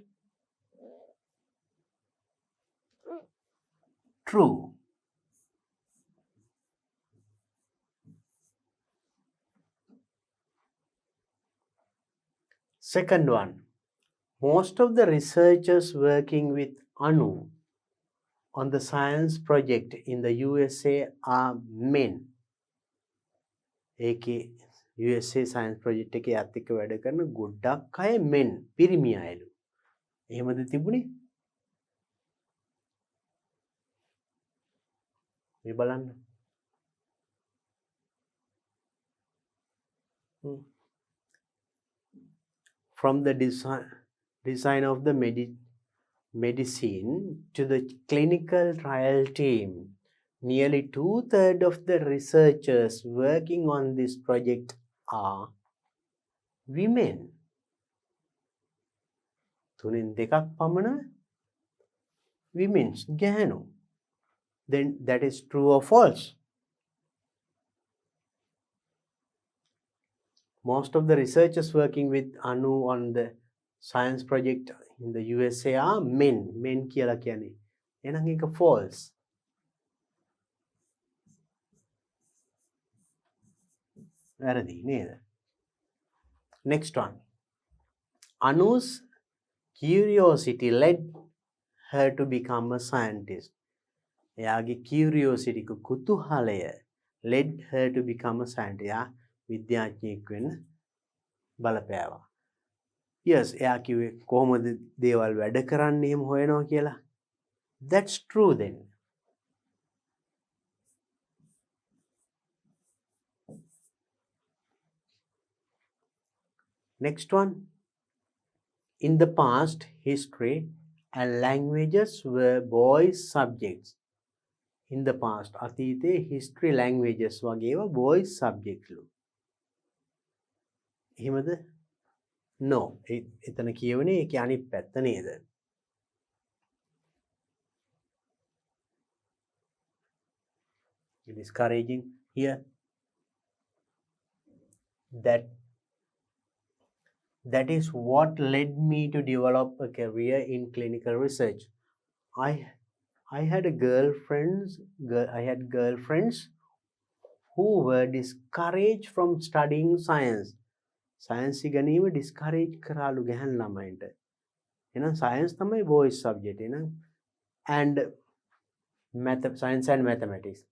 true. Second one. Most of the researchers working with Anu on the science project in the USA are men. ඒකේ USA science project එකේ අත් එක්ක වැඩ කරන ගොඩක් අය men, පිරිමි අයලු. එහෙමද තිබුණේ? මේ බලන්න. From the design of the medicine to the clinical trial team, nearly 2/3 of the researchers working on this project are women. තුනෙන් දෙකක් පමණ women, ගැහැණු. Then that is true or false? Most of the researchers working with Anu on the science project in the USA are men. Men කියලා කියන්නේ. එහෙනම් ඒක false. වැරදි නේද? Next one. Anu's curiosity led her to become a scientist. එයාගේ curiosity කුතුහලය led her to become a scientist. එයා විද්‍යාඥයෙක් වෙන්න බලපෑවා. Yes, එයා කිව්වේ කොහොමද දේවල් වැඩ කරන්නේ එහෙම හොයනවා කියලා. That's true then. Next one. In the past, history and languages were boys' subjects. In the past, අතීතයේ history languages වගේව boys' subjects ලු. එහෙමද? No. එතන කියවනේ ඒකේ අනිත් පැත්ත නේද? Discouraging here. That is what led me to develop a career in clinical research. I had girlfriends who were discouraged from studying science. Science ඉගෙනීම discourage කරාලු ගැහැණු ළමයින්ට. එහෙනම් science තමයි boys subject එහෙනම් and science and mathematics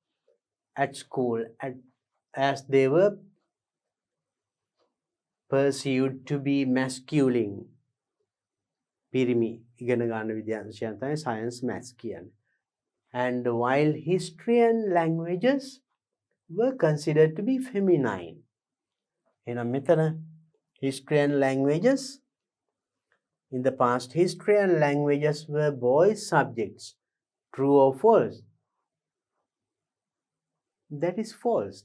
at school as they were perceived to be masculine. පිරිමි ඉගෙන ගන්න විද්‍යාංශයන් තමයි science maths කියන්නේ. And while history and languages were considered to be feminine. එහෙනම් මෙතන history and languages, in the past, history and languages were boys' subjects. True or false? That is false.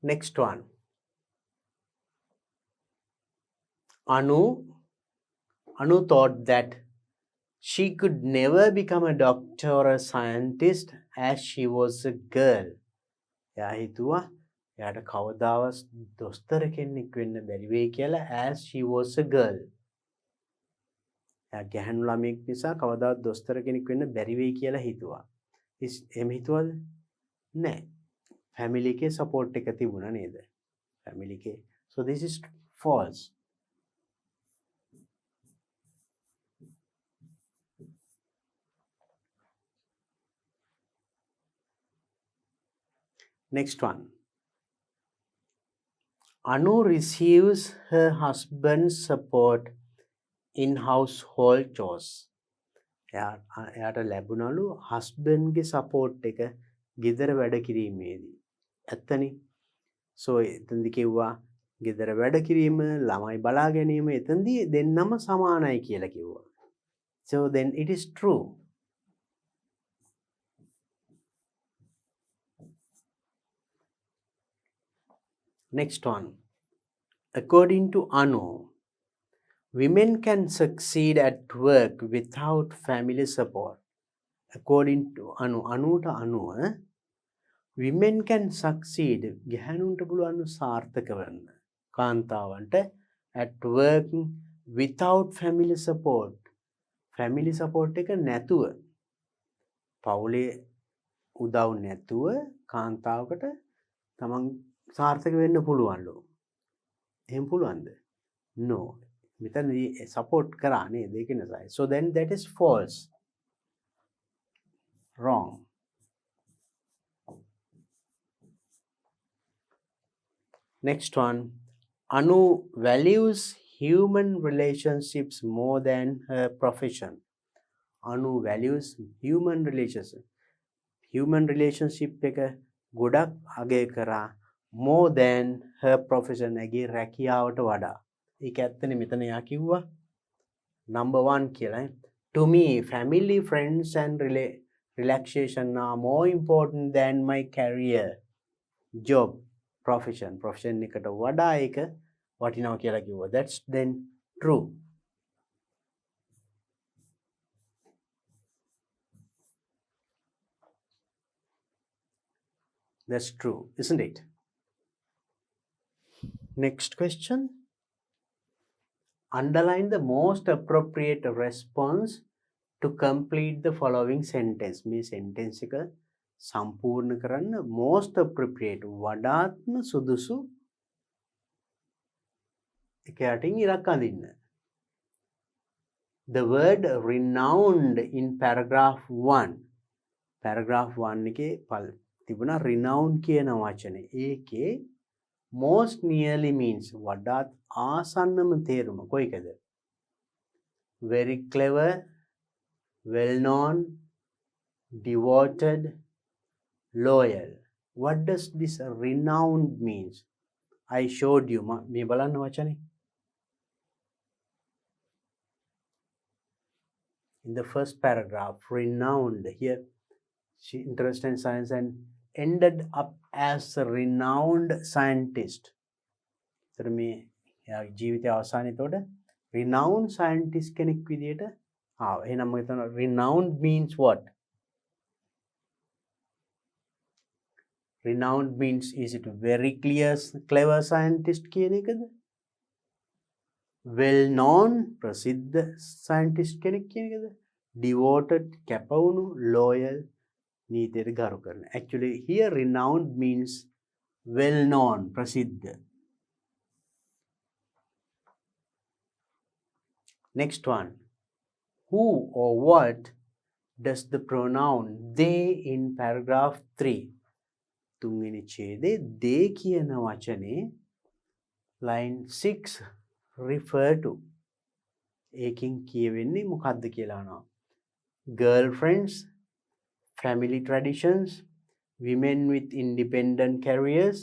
Next one. Anu thought that she could never become a doctor or a scientist as she was a girl. එයා හිතුවා එයාට කවදාවත් දොස්තර කෙනෙක් වෙන්න බැරි වෙයි කියලා as she was a girl. එයා ගැහැණු ළමයෙක් නිසා කවදාවත් දොස්තර කෙනෙක් වෙන්න බැරි වෙයි කියලා හිතුවා. එහෙම හිතුවද? නෑ. family ke support එක තිබුණා නේද? family ke. So this is false. Next one. Anu receives her husband's support in household chores. එයාට ලැබුණලු husband ගේ support එක ගෙදර වැඩ කිරීමේදී. ඇත්තනේ. So එතනදි කිව්වා ගෙදර වැඩ කිරීම, ළමයි බලා ගැනීම එතනදී දෙන්නම සමානයි කියලා කිව්වා. So then it is true. Next one. According to Anu, women can succeed at work without family support. According to Anuta Anu, women can succeed ගැහැණුන්ට පුළුවන් සාර්ථක වෙන්න කාන්තාවන්ට at work without family support. family support එක නැතුව පවුලේ උදව් නැතුව කාන්තාවකට තමන් සාර්ථක වෙන්න පුළුවන්ලු. එහෙම පුළුවන්ද? No. මෙතනදී support කරා නේද? ඒක නිසා. So then that is false. Wrong. Next one. Anu values human relationships more than her profession. Anu values human relationship. Human relationship එක ගොඩක් අගය කරා more than her profession. ඇගේ රැකියාවට වඩා. ඒක ඇත්තනේ මෙතන යා කිව්වා. Number 1 කියලා. To me, family, friends and relaxation are more important than my career, job, profession එකට වඩා ඒක වටිනවා කියලා කිව්වා. That's then true. That's true, isn't it? Next question. Underline the most appropriate response to complete the following sentence. මේ sentence එක සම්පූර්ණ කරන්න most appropriate වඩාත්ම සුදුසු එක යටින් ඉරක් අඳින්න. The word renowned in paragraph 1. paragraph 1 එකේ තිබුණා renowned කියන වචනේ. ඒකේ most nearly means වඩාත් ආසන්නම තේරුම කොයිකද? very clever, well known, devoted, loyal. What does this renowned means? I showed you. මේ බලන්න වචනේ. In the first paragraph, renowned. Here, she interested in science and ended up as a renowned scientist. So, මේ ජීවිතය අවසානයේතොට renowned scientist කෙනෙක් විදියට ආවා. එහෙනම් මම හිතනවා renowned means what? Renowned means is it very clever scientist කියන එකද? Well known ප්‍රසිද්ධ scientist කෙනෙක් කියන එකද? Devoted කැපවුණු, loyal නීතියට ගරු කරන. Actually here renowned means well known ප්‍රසිද්ධ. Next one. Who or what does the pronoun they in paragraph 3? තුන්වෙනි ඡේදයේ they කියන වචනේ line 6 refer to. ඒකෙන් කියවෙන්නේ මොකක්ද කියලා අහනවා. Girlfriends, family traditions, women with independent careers,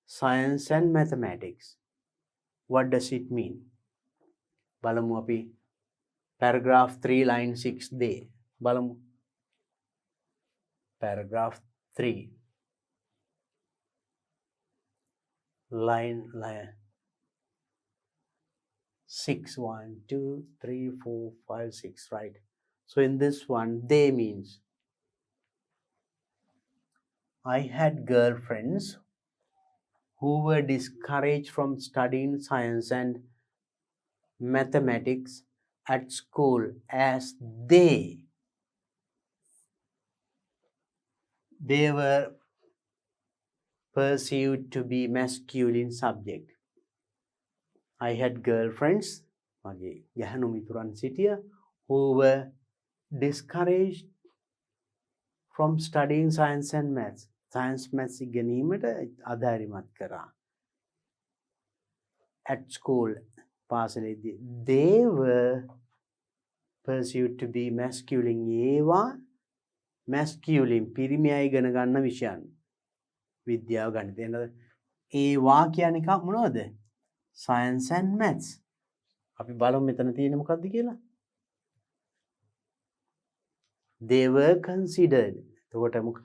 science and mathematics. What does it mean? බලමු අපි paragraph 3 line 6 they. බලමු. paragraph 3 line 6 1 2 3 4 5 6, right? So in this one they means I had girlfriends who were discouraged from studying science and mathematics at school as they were perceived to be masculine subject. I had girlfriends මගේ ගැහණු මිතුරන් සිටිය who were discouraged from studying science and maths. Science maths ඉගෙනීමට අධෛර්යමත් කරා. At school පාසලේදී they were perceived to be masculine. ඒවා masculine පිරිමි අය ඉගෙන ගන්න විෂයන්. විද්‍යාව ගණිතය. ඒවා කියන්නේ එකක් මොනවද? Science and maths. අපි බලමු මෙතන තියෙන්නේ මොකක්ද කියලා. They were considered. එතකොට මොකක්ද?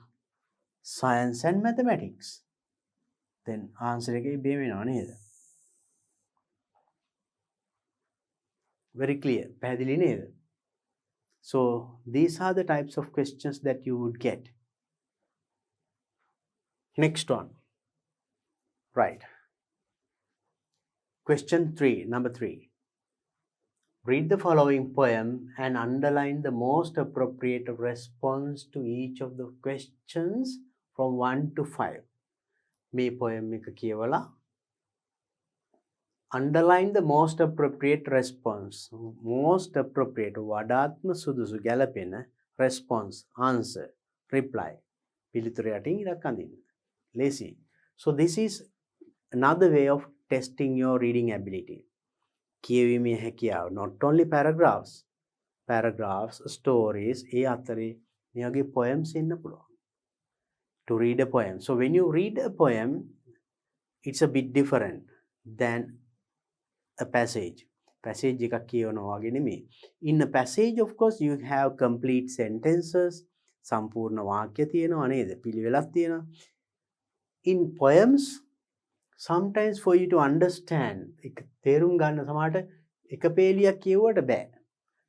Science and mathematics. Then answer එක ඉබේම එනවා නේද? Very clear. පැහැදිලි නේද? So these are the types of questions that you would get. Next one. Right. Question 3, number 3. Read the following poem and underline the most appropriate response to each of the questions from 1 to 5. මේ poem එක කියවලා underline the most appropriate response. Most appropriate වඩාත්ම සුදුසු ගැලපෙන response, answer, reply. පිළිතුර යටින් ඉරක් අඳින්න. Lazy. So this is another way of testing your reading ability. කියවීමේ හැකියාව. Not only paragraphs, stories, ඒ අතරේ මේ වගේ poems එන්න පුළුවන්. To read a poem. So when you read a poem, it's a bit different than a passage. Passage එකක් කියවනවා වගේ නෙමෙයි. In a passage, of course, you have complete sentences. සම්පූර්ණ වාක්‍ය තියෙනවා නේද? පිළිවෙලක් තියෙනවා. In poems, sometimes for you to understand එක තේරුම් ගන්න සමහරට එක පේලියක් කියවුවට බෑ.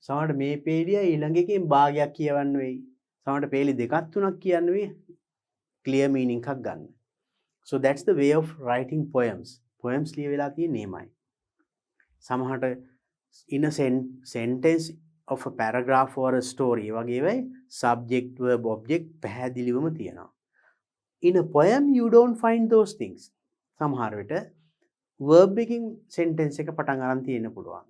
සමහරට මේ පේලිය ඊළඟ එකකින් භාගයක් කියවන්න වෙයි. සමහරට පේලි දෙකක් තුනක් කියන්න වෙයි clear meaning එකක් ගන්න. So that's the way of writing poems. Poems ලියවිලා තියෙන්නේ එහෙමයි. සමහරට in a sentence of a paragraph or a story වගේ වෙයි subject verb object පැහැදිලිවම තියෙනවා. In a poem you don't find those things. සමහර විට verb එකකින් sentence එක පටන් අරන් තියෙන්න පුළුවන්.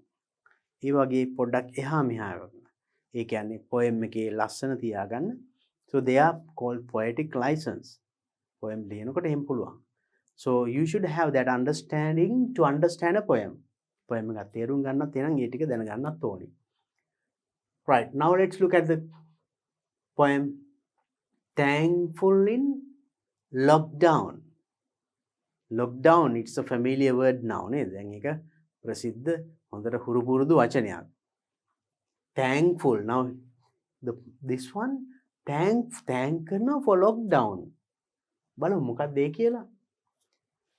ඒ වගේ පොඩ්ඩක් එහා මෙහා වෙනවා. ඒ කියන්නේ poem එකේ ලස්සන තියාගන්න. So they are called poetic license. Poem ලියනකොට එහෙම පුළුවන්. So you should have that understanding to understand a poem. Poem එක තේරුම් ගන්නත් එනම් ඒ ටික දැනගන්නත් ඕනේ. Right, now let's look at the poem Thankful in Lockdown. Lockdown, it's a familiar word now නේද? දැන් ඒක ප්‍රසිද්ධ හොඳට හුරු පුරුදු වචනයක්. Thankful. Now this one thank කරනවා for lockdown. බලමු මොකක්ද ඒ කියලා.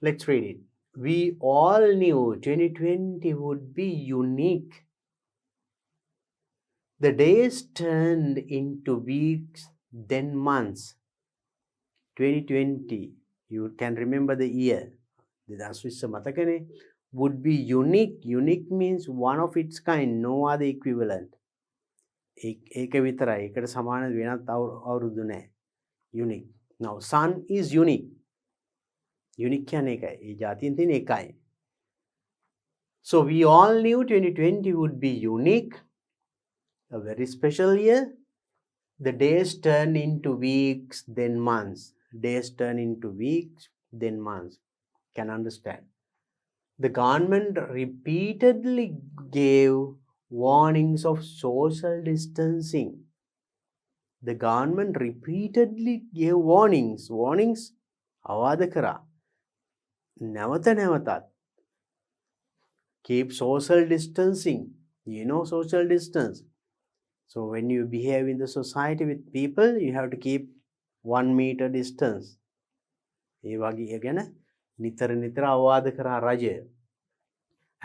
Let's read it. We all knew 2020 would be unique. The days turned into weeks, then months. 2020, you can remember the year. Would be unique. Unique means one of its kind, no other equivalent. ඒක විතරයි. ඒකට සමාන වෙනත් අවුරුදු නැහැ. Unique. Now, sun is unique. Unique කියන්නේ එකයි. ඒ જાතියෙන් තියෙන එකයි. So we all knew 2020 would be unique. A very special year. The days turn into weeks, then months. Days turn into weeks, then months. Can understand. The government repeatedly gave warnings of social distancing. The government repeatedly gave warnings. Warnings අවවාද කරා. නැවතත්. Keep social distancing. You know social distance. So when you behave in the society with people, you have to keep 1 meter distance. ඒ වගේ ගැන නිතර අවවාද කරා රජය.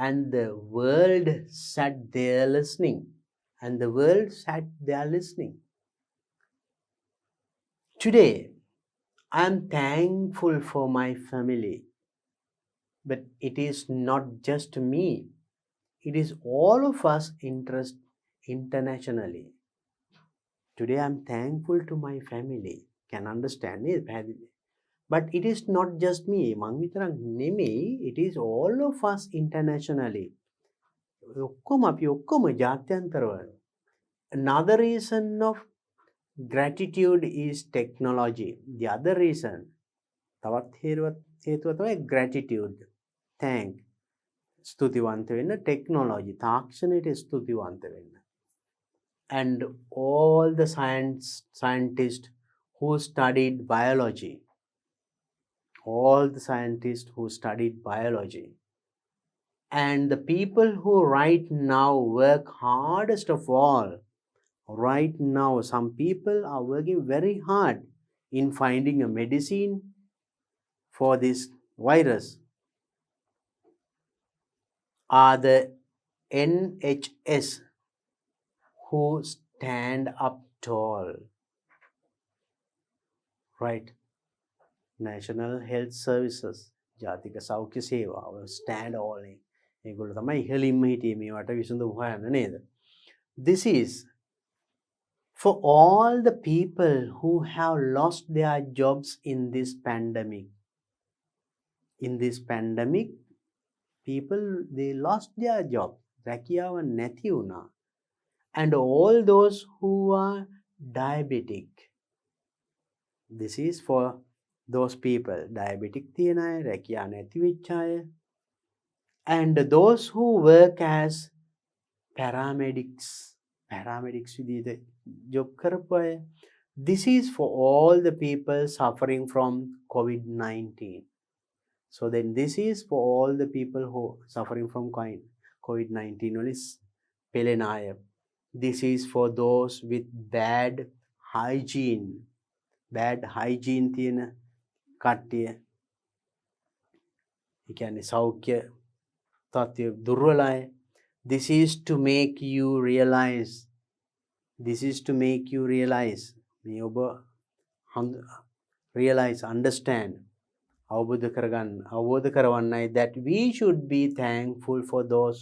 And the world sat there listening. Today, I am thankful for my family. But it is not just me. It is all of us internationally. Today I am thankful to my family. Can understand it? But it is not just me. මං විතරක් නෙමෙයි. It is all of us internationally. ඔක්කොම අපි ඔක්කොම ජාත්‍යන්තරව. Another reason of gratitude is technology. The other reason තවත් හේතුව තමයි gratitude. Thank. ස්තුතිවන්ත වෙන්න technology. තාක්ෂණයට ස්තුතිවන්ත වෙන්න. And all the scientists who studied biology. And the people who right now work hardest of all. Right now, some people are working very hard in finding a medicine for this virus. Are the NHS who stand up tall. Right? National Health Services. ජාතික සෞඛ්‍ය සේවාව stand all. ඒගොල්ලෝ තමයි ඉහළින්ම හිටියේ මේවට විසඳුම් හොයන්න නේද? This is for all the people who have lost their jobs in this pandemic. In this pandemic, people, they lost their job. රැකියාව නැති වුණා. And all those who are diabetic. This is for those people. Diabetic තියෙන අය, රැකියාව නැති වෙච්ච අය. And those who work as paramedics. Paramedics විදිහට job කරපු අය. This is for all the people suffering from COVID-19. So then this is for all the people who suffering from COVID-19 වලින් පෙළෙන අය. This is for those with bad hygiene. Bad hygiene තියෙන කට්ටිය. ඒ කියන්නේ සෞඛ්‍ය තත්ත්වය දුර්වලයි. This is to make you realize. This is to make you realize. මේ ඔබ realize, understand, අවබෝධ කරවන්නයි that we should be thankful for those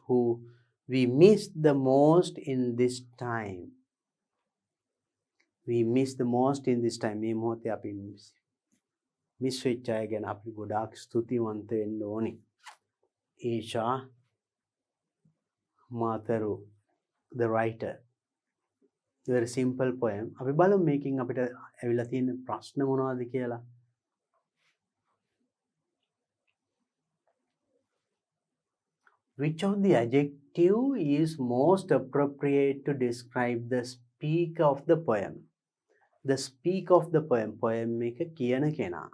who we missed the most in this time. We miss the most in this time. මේ මොහොතේ අපි miss වෙච්ච අය ගැන අපි ගොඩාක් ස්තුතිවන්ත වෙන්න ඕනි. ඒෂා මාතරු, the writer. Very simple poem. අපි බලමු මේකෙන් අපිට ඇවිල්ලා තියෙන ප්‍රශ්න මොනවද කියලා. Which of the adjective is most appropriate to describe the speaker of the poem? The speaker of the poem. Poem එක කියන කෙනා.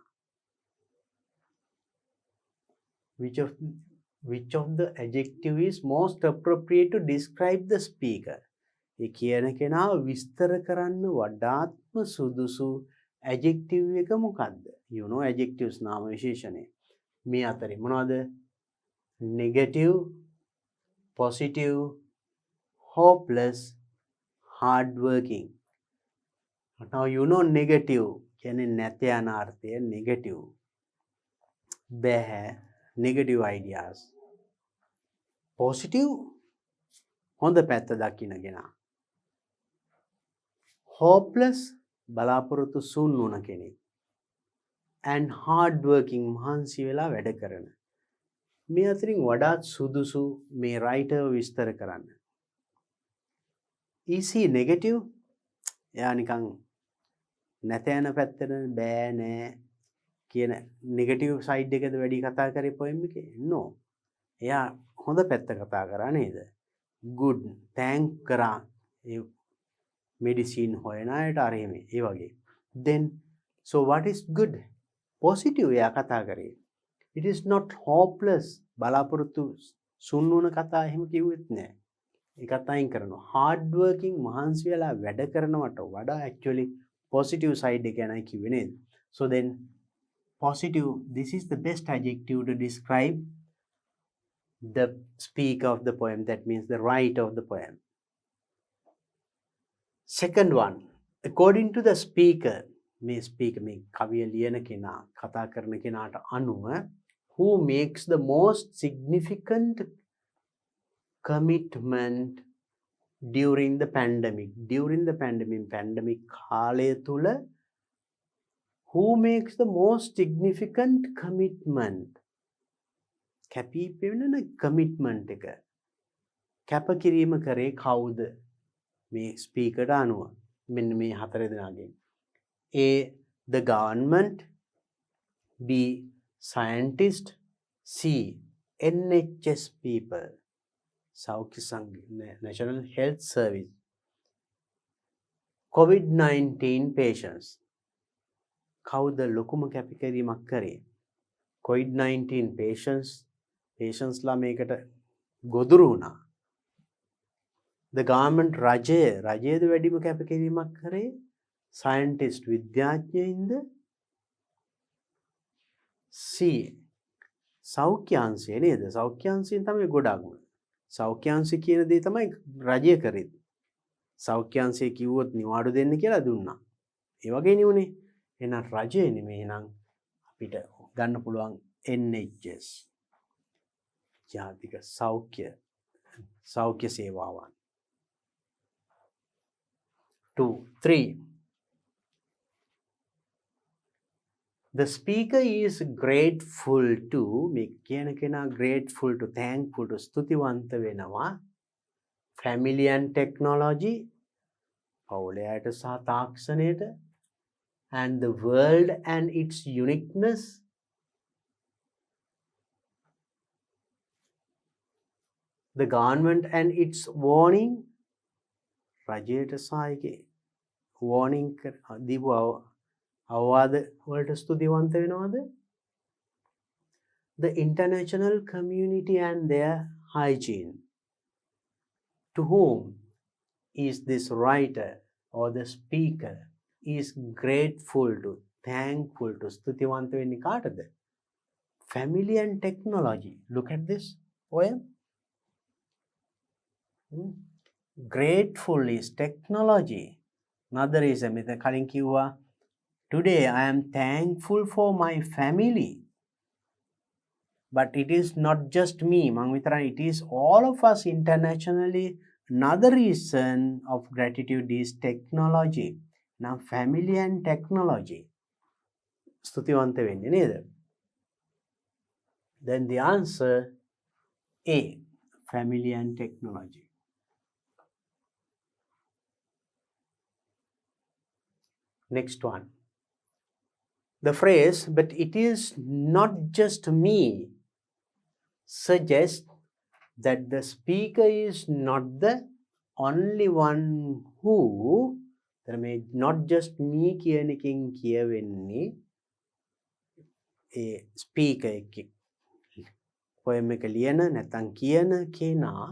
Which of the adjective is most appropriate to describe the speaker? ඒ කියන කෙනාව විස්තර කරන්න වඩාත්ම සුදුසු adjective එක මොකක්ද? You know adjectives නාම විශේෂණය. මේ අතරේ මොනවද? Negative, positive, hopeless, hardworking. Now you know negative කියන්නේ නැත යන අර්ථය negative. බෑ, negative ideas. Positive හොඳ පැත්ත දකින්න කෙනා. Hopeless බලාපොරොත්තු සුන් වුණ කෙනෙක්. And hardworking මහන්සි වෙලා වැඩ කරන. මේ අතරින් වඩාත් සුදුසු මේ writer විස්තර කරන්න. Is he negative? එයා නිකන් නැත යන පැත්තට බෑ නෑ කියන negative side එකද වැඩි කතා කරේ poem එකේ? No. එයා හොඳ පැත්ත කතා කරා නේද? Good. Thank කරා. ඒ medicine හොයන අයට අර එහෙම ඒ වගේ. Then so what is good? Positive එයා කතා කරේ. It is not hopeless. බලාපොරොත්තු සුන් වුණ කතා එහෙම කිව්වෙත් නෑ. ඒකත් අයින් කරනවා. Hard working මහන්සි වෙලා වැඩ කරනවට වඩා actually positive side එක යනයි කිව්වේ නේද? So then positive, this is the best adjective to describe the speaker of the poem. That means the writer of the poem. Second one, according to the speaker, මේ speaker මේ කවිය ලියන කෙනා කතා කරන කෙනාට අනුව who makes the most significant commitment during the pandemic. During the pandemic කාලය තුල who makes the most significant commitment? කැපිපෙනෙන commitment එක. කැපකිරීම කරේ කවුද? මේ ස්පීකර්ට අනුව. මෙන්න මේ හතර දෙනාගෙන්. A. The government. B. Scientist. C. NHS people. සෞඛ්‍ය National Health Service. COVID-19 patients. කවුද ලොකුම කැපකිරීමක් කරේ? COVID-19 patientsලා මේකට ගොදුරු වුණා. The government රජයද වැඩිම කැපකිරීමක් කරේ? Scientist විද්‍යාඥයින්ද? C. සෞඛ්‍යාංශය නේද? සෞඛ්‍යාංශයෙන් තමයි ගොඩාක්ම. සෞඛ්‍යාංශය කියන දේ තමයි රජය කරේ. සෞඛ්‍යාංශය කිව්වොත් නිවාඩු දෙන්න කියලා දුන්නා. ඒ වගේ නෙවුනේ. එහෙනම් රජය නෙමෙයි එහෙනම් අපිට ගන්න පුළුවන් NHS. ජාතික සෞඛ්‍ය සේවාවන්. 2. 3. The speaker is grateful to, මේ කියන කෙනා grateful to, thankful to, ස්තුතිවන්ත වෙනවා. Family and technology, පවුලේ අයට සහ තාක්ෂණයට, and the world and its uniqueness, the government and its warning, රජයට සහ warning දීපු අවවාද වලට ස්තුතිවන්ත වෙනවද? The international community and their hygiene. To whom is this writer or the speaker is grateful to, thankful to, ස්තුතිවන්ත වෙන්නේ කාටද? family and technology. Look at this poem. Grateful is technology. Another reason, මෙතන කලින් කිව්වා today I am thankful for my family. But it is not just me, it is all of us internationally. Another reason of gratitude is technology. Now family and technology. ස්තුතිවන්ත වෙන්නේ නේද? Then the answer A, family and technology. Next one. The phrase, but it is not just me, suggests that the speaker is not the only one who, not just me කියන එකෙන් කියවෙන්නේ ඒ speaker එකේ poem එක ලියන නැත්නම් කියන කෙනා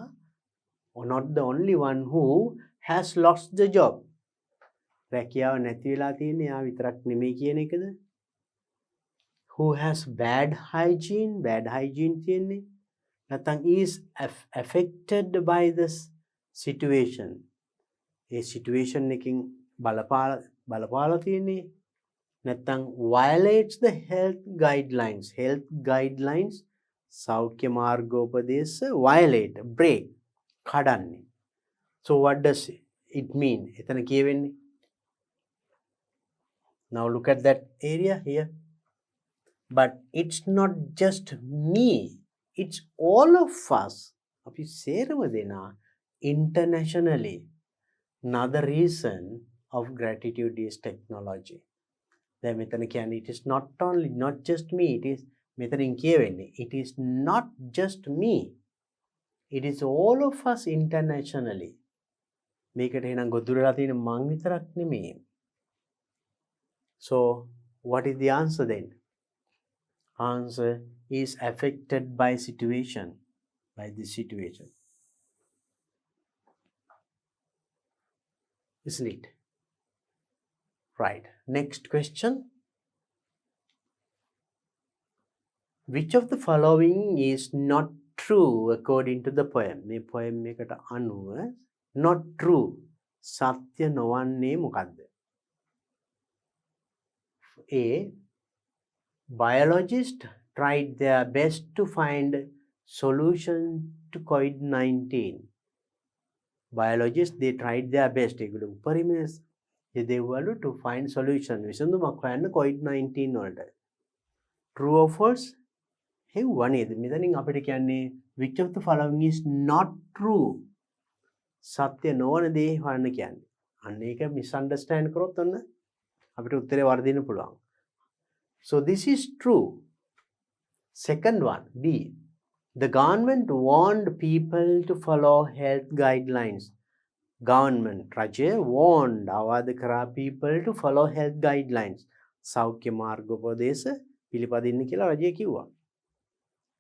or not the only one who has lost the job. රැකියාව නැති වෙලා තියෙන්නේ යා විතරක් නෙමෙයි කියන එකද? Who has bad hygiene තියෙන්නේ නැත්නම් is affected by this situation. A situation එකකින් බලපාලා තියෙන්නේ නැත්නම් violates the health guidelines සෞඛ්‍ය මාර්ගෝපදේශ violate break කඩන්නේ. So what does it mean? එතන කියවෙන්නේ. Now look at that area here. But it's not just me, it's all of us. අපි සේරම දෙනා internationally. Another reason of gratitude is technology. දැන් මෙතන කියන්නේ it is not just me, it is මෙතනින් කියවෙන්නේ it is not just me, it is all of us internationally. මේකට එහෙනම් ගොදුරලා තියෙන මං විතරක් නෙමෙයි. So what is the answer then? Answer is affected by this situation. Isn't it? Right. Next question. Which of the following is not true according to the poem? මේ poem එකට අනුව not true. සත්‍ය නොවන්නේ මොකක්ද? A. Biologists tried their best to find solution to COVID-19. Biologists, they tried their best. ඒගොල්ලෝ උපරිම දෙවලු to find solution. විසඳුමක් හොයන්න COVID-19 වලට. True or false? හෙව්වා නේද? මෙතනින් අපිට කියන්නේ which of the following is not true? සත්‍ය නොවන දේ හොයන්න කියන්නේ. අන්න ඒක misunderstand කරොත් ඔන්න අපිට උත්තරේ වර්ධින්න පුළුවන්. So this is true. Second one, B. The government warned people to follow health guidelines. Government, රජය warned අවවාද කරා people to follow health guidelines. සෞඛ්‍ය මාර්ගෝපදේශ පිළිපදින්න කියලා රජය කිව්වා.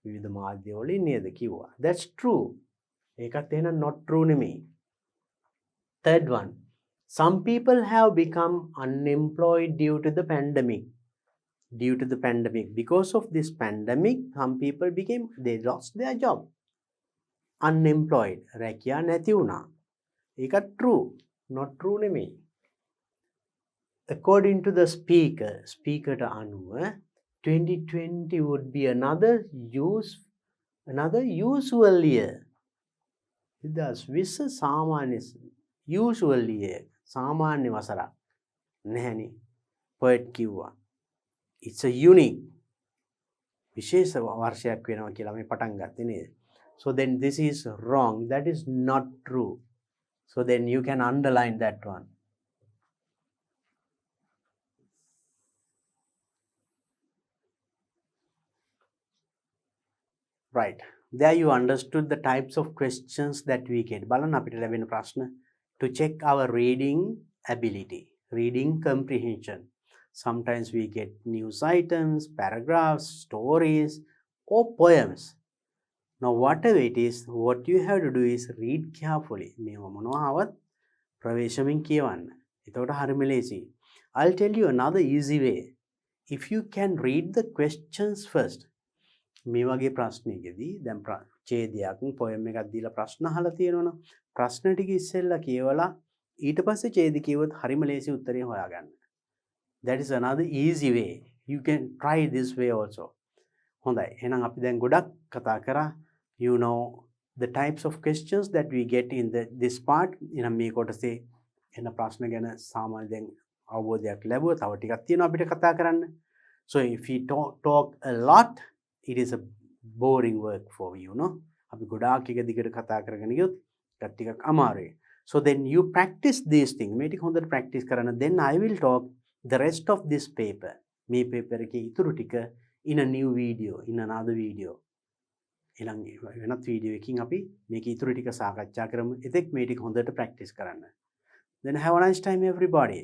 විවිධ මාධ්‍යවලින් නේද කිව්වා. That's true. ඒකත් එහෙනම් not true නෙමෙයි. Third one. Some people have become unemployed due to the pandemic. Because of this pandemic, some people they lost their job. Unemployed. රැකියා නැති වුණා. ඒකත් true. Not true නෙමෙයි. According to the speaker ට අනුව 2020 would be another usual year. 2020 සාමාන්‍ය usual year. සාමාන්‍ය වසරක්. නැහැනේ. poet කිව්වා. It's a unique විශේෂ වර්ෂයක් වෙනවා කියලා මේ පටන් ගත්තේ නේද? So then this is wrong. That is not true. So then you can underline that one. Right. There you understood the types of questions that we get. බලන්න අපිට ලැබෙන ප්‍රශ්න to check our reading ability, reading comprehension. Sometimes we get news items, paragraphs, stories, or poems. Now whatever it is, what you have to do is read carefully. මේව මොනවාවත් ප්‍රවේශමෙන් කියවන්න. එතකොට හරිම ලේසියි. I'll tell you another easy way. If you can read the questions first, මේ වගේ ප්‍රශ්නයකදී දැන් ඡේදයක් පොයම් එකක් දීලා ප්‍රශ්න අහලා තියෙනවනම් ප්‍රශ්න ටික ඉස්සෙල්ලා කියවලා ඊට පස්සේ ඡේද කියවොත් හරිම ලේසි උත්තරේ හොයාගන්න. That is another easy way. You can try this way also. හොඳයි. එහෙනම් අපි දැන් ගොඩක් කතා කරා. You know the types of questions that we get in this part. එහෙනම් මේ කොටසේ එන ප්‍රශ්න ගැන සාමාන්‍ය දැන් අවබෝධයක් ලැබුවා. තව ටිකක් තියෙනවා අපිට කතා කරන්න. So if we talk a lot, it is a boring work for you, no? අපි ගොඩාක් එක දිගට කතා කරගෙන ගියොත් ඒත් ටිකක් අමාරුයි. So then you practice these things. මේ ටික හොඳට practice කරන්න. Then I will talk the rest of this paper. මේ paper එකේ ඉතුරු ටික in a new video, in another video. එහෙනම් වෙනත් වීඩියෝ එකකින් අපි මේක ඉතුරු ටික සාකච්ඡා කරමු. එතෙක් මේ ටික හොඳට practice කරන්න. Then have a nice time everybody.